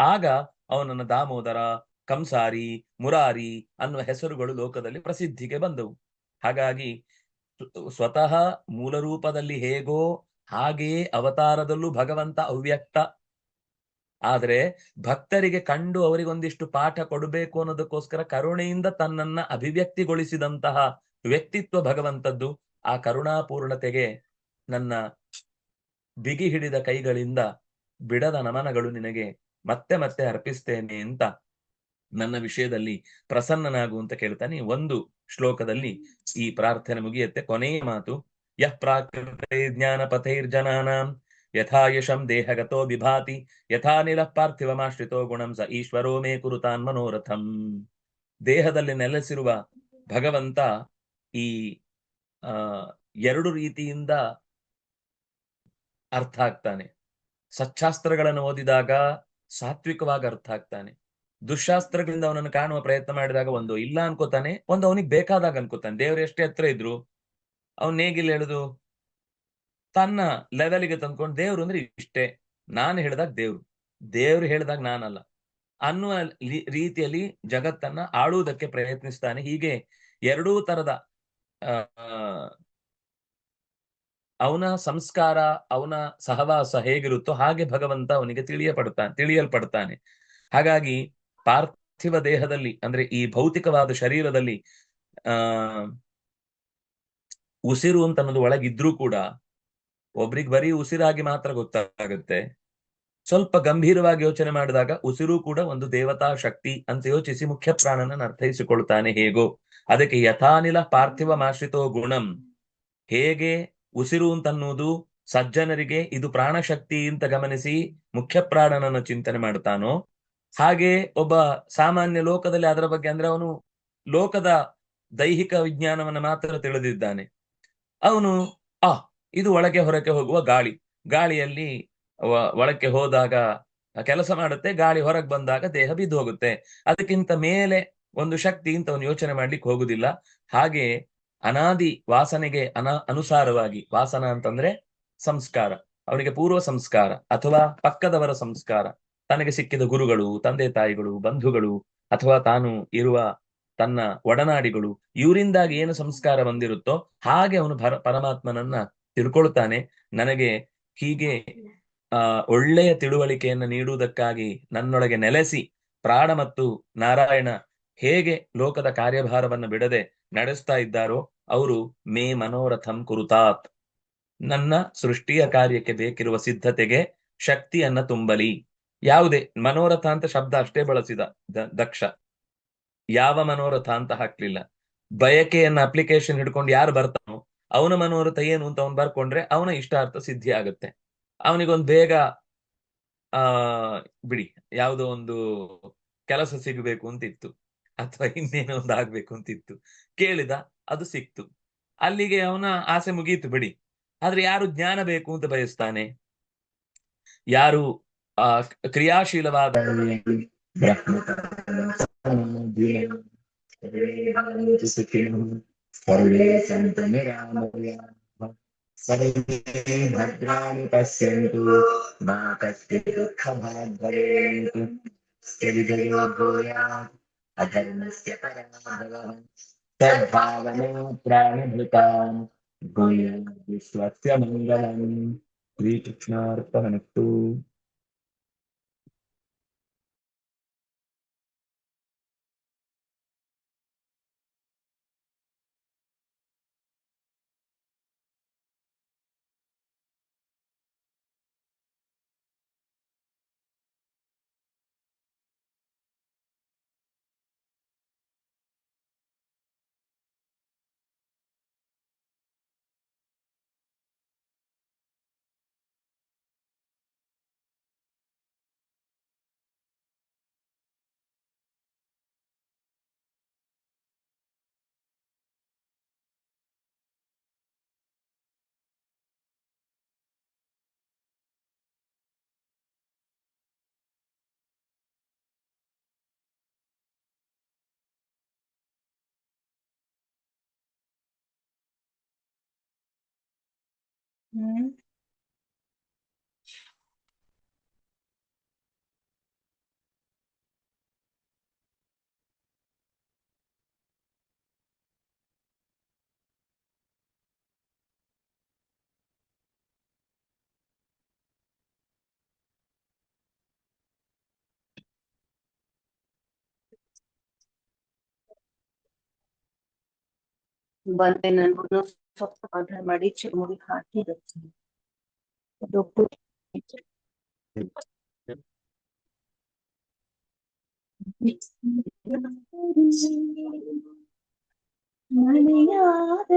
ಆಗ ಅವನನ್ನ ದಾಮೋದರ, ಕಂಸಾರಿ, ಮುರಾರಿ ಅನ್ನುವ ಹೆಸರುಗಳು ಲೋಕದಲ್ಲಿ ಪ್ರಸಿದ್ಧಿಗೆ ಬಂದವು. ಹಾಗಾಗಿ ಸ್ವತಃ ಮೂಲ ರೂಪದಲ್ಲಿ ಹೇಗೋ ಹಾಗೆಯೇ ಅವತಾರದಲ್ಲೂ ಭಗವಂತ ಅವ್ಯಕ್ತ. ಆದ್ರೆ ಭಕ್ತರಿಗೆ ಕಂಡು ಅವರಿಗೊಂದಿಷ್ಟು ಪಾಠ ಕೊಡಬೇಕು ಅನ್ನೋದಕ್ಕೋಸ್ಕರ ಕರುಣೆಯಿಂದ ತನ್ನನ್ನ ಅಭಿವ್ಯಕ್ತಿಗೊಳಿಸಿದಂತಹ ವ್ಯಕ್ತಿತ್ವ ಭಗವಂತದ್ದು. ಆ ಕರುಣಾಪೂರ್ಣತೆಗೆ ನನ್ನ ಬಿಗಿ ಹಿಡಿದ ಕೈಗಳಿಂದ ಬಿಡದ ನಮನಗಳು ನಿನಗೆ ಮತ್ತೆ ಮತ್ತೆ ಅರ್ಪಿಸ್ತೇನೆ ಅಂತ ನನ್ನ ವಿಷಯದಲ್ಲಿ ಪ್ರಸನ್ನನಾಗು ಅಂತ ಕೇಳ್ತಾನೆ. ಒಂದು ಶ್ಲೋಕದಲ್ಲಿ ಈ ಪ್ರಾರ್ಥನೆ ಮುಗಿಯುತ್ತೆ. ಕೊನೆಯ ಮಾತು, ಯಃ ಪ್ರಾಕೃತೇ ಜ್ಞಾನ ಪಥೈರ್ಜನಾನಾಂ ಯಥಾ ಯಶಂ ದೇಹಗತೋ ವಿಭಾತಿ ಯಥಾ ನಿಲ ಪಾರ್ಥಿವಮಾಶ್ರಿತೋ ಗುಣಂ ಸ ಈಶ್ವರೋ ಮೇ ಕುರುತಾನ್ ಮನೋರಥಂ. ದೇಹದಲ್ಲಿ ನೆಲೆಸಿರುವ ಭಗವಂತ ಈ ಎರಡು ರೀತಿಯಿಂದ ಅರ್ಥ ಆಗ್ತಾನೆ. ಸಚ್ಚಾಸ್ತ್ರಗಳನ್ನು ಓದಿದಾಗ ಸಾತ್ವಿಕವಾಗಿ ಅರ್ಥ ಆಗ್ತಾನೆ. ದುಶಾಸ್ತ್ರಗಳಿಂದ ಅವನನ್ನು ಕಾಣುವ ಪ್ರಯತ್ನ ಮಾಡಿದಾಗ ಒಂದು ಇಲ್ಲ ಅನ್ಕೋತಾನೆ, ಒಂದು ಅವನಿಗೆ ಬೇಕಾದಾಗ ಅನ್ಕೋತಾನೆ. ದೇವ್ರು ಎಷ್ಟೇ ಹತ್ರ ಇದ್ರು ಅವನ್ ಹೇಗಿಲ್ಲ ಹೇಳುದು, ತನ್ನ ಲೆವೆಲ್ಗೆ ತಂದ್ಕೊಂಡು ದೇವ್ರು ಅಂದ್ರೆ ಇಷ್ಟೇ, ನಾನು ಹೇಳಿದಾಗ ದೇವ್ರು ಹೇಳಿದಾಗ ನಾನಲ್ಲ ಅನ್ನುವ ರೀತಿಯಲ್ಲಿ ಜಗತ್ತನ್ನ ಆಳುವುದಕ್ಕೆ ಪ್ರಯತ್ನಿಸ್ತಾನೆ. ಹೀಗೆ ಎರಡೂ ತರದ ಅವನ ಸಂಸ್ಕಾರ, ಅವನ ಸಹವಾಸ ಹೇಗಿರುತ್ತೋ ಹಾಗೆ ಭಗವಂತ ಅವನಿಗೆ ತಿಳಿಯಲ್ಪಡ್ತಾನೆ. ಹಾಗಾಗಿ ಪಾರ್ಥಿವ ದೇಹದಲ್ಲಿ ಅಂದ್ರೆ ಈ ಭೌತಿಕವಾದ ಶರೀರದಲ್ಲಿ ಉಸಿರು ಅಂತ ಅನ್ನೋದು ಒಳಗಿದ್ರೂ ಕೂಡ ಒಬ್ರಿಗೆ ಬರೀ ಉಸಿರಾಗಿ ಮಾತ್ರ ಗೊತ್ತಾಗುತ್ತೆ. ಸ್ವಲ್ಪ ಗಂಭೀರವಾಗಿ ಯೋಚನೆ ಮಾಡಿದಾಗ ಉಸಿರು ಕೂಡ ಒಂದು ದೇವತಾ ಶಕ್ತಿ ಅಂತ ಯೋಚಿಸಿ ಮುಖ್ಯ ಪ್ರಾಣನನ್ನು ಅರ್ಥೈಸಿಕೊಳ್ತಾನೆ ಹೇಗೋ. ಅದಕ್ಕೆ ಯಥಾನಿಲ ಪಾರ್ಥಿವಮಾಶ್ರಿತೋ ಗುಣಂ, ಹೇಗೆ ಉಸಿರು ಅಂತನ್ನುವುದು ಸಜ್ಜನರಿಗೆ ಇದು ಪ್ರಾಣಶಕ್ತಿ ಅಂತ ಗಮನಿಸಿ ಮುಖ್ಯ ಪ್ರಾಣನನ್ನು ಚಿಂತನೆ ಮಾಡ್ತಾನೋ, ಹಾಗೆ ಒಬ್ಬ ಸಾಮಾನ್ಯ ಲೋಕದಲ್ಲಿ ಅದರ ಬಗ್ಗೆ ಅಂದ್ರೆ ಅವನು ಲೋಕದ ದೈಹಿಕ ವಿಜ್ಞಾನವನ್ನು ಮಾತ್ರ ತಿಳಿದಿದ್ದಾನೆ. ಅವನು ಇದು ಒಳಗೆ ಹೊರಕ್ಕೆ ಹೋಗುವ ಗಾಳಿ, ಗಾಳಿಯಲ್ಲಿ ಒಳಕ್ಕೆ ಹೋದಾಗ ಕೆಲಸ ಮಾಡುತ್ತೆ, ಗಾಳಿ ಹೊರಗೆ ಬಂದಾಗ ದೇಹ ಬಿದ್ದು ಹೋಗುತ್ತೆ. ಅದಕ್ಕಿಂತ ಮೇಲೆ ಒಂದು ಶಕ್ತಿ ಅಂತ ಅವನು ಯೋಚನೆ ಮಾಡ್ಲಿಕ್ಕೆ ಹೋಗುದಿಲ್ಲ. ಹಾಗೆ ಅನಾದಿ ವಾಸನೆಗೆ ಅನುಸಾರವಾಗಿ, ವಾಸನ ಅಂತಂದ್ರೆ ಸಂಸ್ಕಾರ, ಅವನಿಗೆ ಪೂರ್ವ ಸಂಸ್ಕಾರ ಅಥವಾ ಪಕ್ಕದವರ ಸಂಸ್ಕಾರ, ತನಗೆ ಸಿಕ್ಕಿದ ಗುರುಗಳು, ತಂದೆ ತಾಯಿಗಳು, ಬಂಧುಗಳು, ಅಥವಾ ತಾನು ಇರುವ ತನ್ನ ಒಡನಾಡಿಗಳು, ಇವರಿಂದಾಗಿ ಏನು ಸಂಸ್ಕಾರ ಬಂದಿರುತ್ತೋ ಹಾಗೆ ಅವನು ಪರಮಾತ್ಮನನ್ನ ತಿಳ್ಕೊಳ್ತಾನೆ. ನನಗೆ ಹೀಗೆ ಒಳ್ಳೆಯ ತಿಳುವಳಿಕೆಯನ್ನು ನೀಡುವುದಕ್ಕಾಗಿ ನನ್ನೊಳಗೆ ನೆಲೆಸಿ ಪ್ರಾಣ ಮತ್ತು ನಾರಾಯಣ ಹೇಗೆ ಲೋಕದ ಕಾರ್ಯಭಾರವನ್ನು ಬಿಡದೆ ನಡೆಸ್ತಾ ಇದ್ದಾರೋ ಅವರು ಮೇ ಮನೋರಥಂ ಕುರುತಾತ್, ನನ್ನ ಸೃಷ್ಟಿಯ ಕಾರ್ಯಕ್ಕೆ ಬೇಕಿರುವ ಸಿದ್ಧತೆಗೆ ಶಕ್ತಿಯನ್ನ ತುಂಬಲಿ. ಯಾವುದೇ ಮನೋರಥ ಅಂತ ಶಬ್ದ ಅಷ್ಟೇ ಬಳಸಿದ ದಕ್ಷ, ಯಾವ ಮನೋರಥ ಅಂತ ಹಾಕ್ಲಿಲ್ಲ. ಬಯಕೆಯನ್ನ ಅಪ್ಲಿಕೇಶನ್ ಹಿಡ್ಕೊಂಡು ಯಾರು ಬರ್ತಾನೋ ಅವನ ಮನೋರಥ ಏನು ಅಂತ ಅವನು ಬರ್ಕೊಂಡ್ರೆ ಅವನ ಇಷ್ಟಾರ್ಥ ಸಿದ್ಧಿ ಆಗುತ್ತೆ. ಅವನಿಗೊಂದು ಬೇಗ ಬಿಡಿ ಯಾವುದೋ ಒಂದು ಕೆಲಸ ಸಿಗಬೇಕು ಅಂತಿತ್ತು, ಅಥವಾ ಇನ್ನೇನೋ ಒಂದು ಆಗ್ಬೇಕು ಅಂತಿತ್ತು, ಕೇಳಿದ, ಅದು ಸಿಕ್ತು, ಅಲ್ಲಿಗೆ ಅವನ ಆಸೆ ಮುಗೀತು ಬಿಡಿ. ಆದ್ರೆ ಯಾರು ಜ್ಞಾನ ಬೇಕು ಅಂತ ಬಯಸ್ತಾನೆ, ಯಾರು ಕ್ರಿಯಾಶೀಲವಾದ ಭದ್ರಾಣಿ ಪಶ್ಯಂತು ಮಾ ಕಶ್ಚಿತ್ ದುಃಖಭಾಗ್ ಭವೇತ್. ಅಧರ್ಮಸ್ಯ ಪರಾಭವಃ ಸದ್ಭಾವನಾ ಪ್ರಾಣಭೃತಾಂ ಭೂಯಾತ್ ವಿಶ್ವಸ್ಯ ಮಂಗಳಂ. ಶ್ರೀಕೃಷ್ಣಾರ್ಪಣಮಸ್ತು. ಬಂದೆ ನಾನು ಸ್ವಲ್ಪ ಆರ್ಡರ್ ಮಾಡಿ ಚುರುಮುರಿ ಹಾಕಿರ್ತೀನಿ. ಮಳೆಯಾದ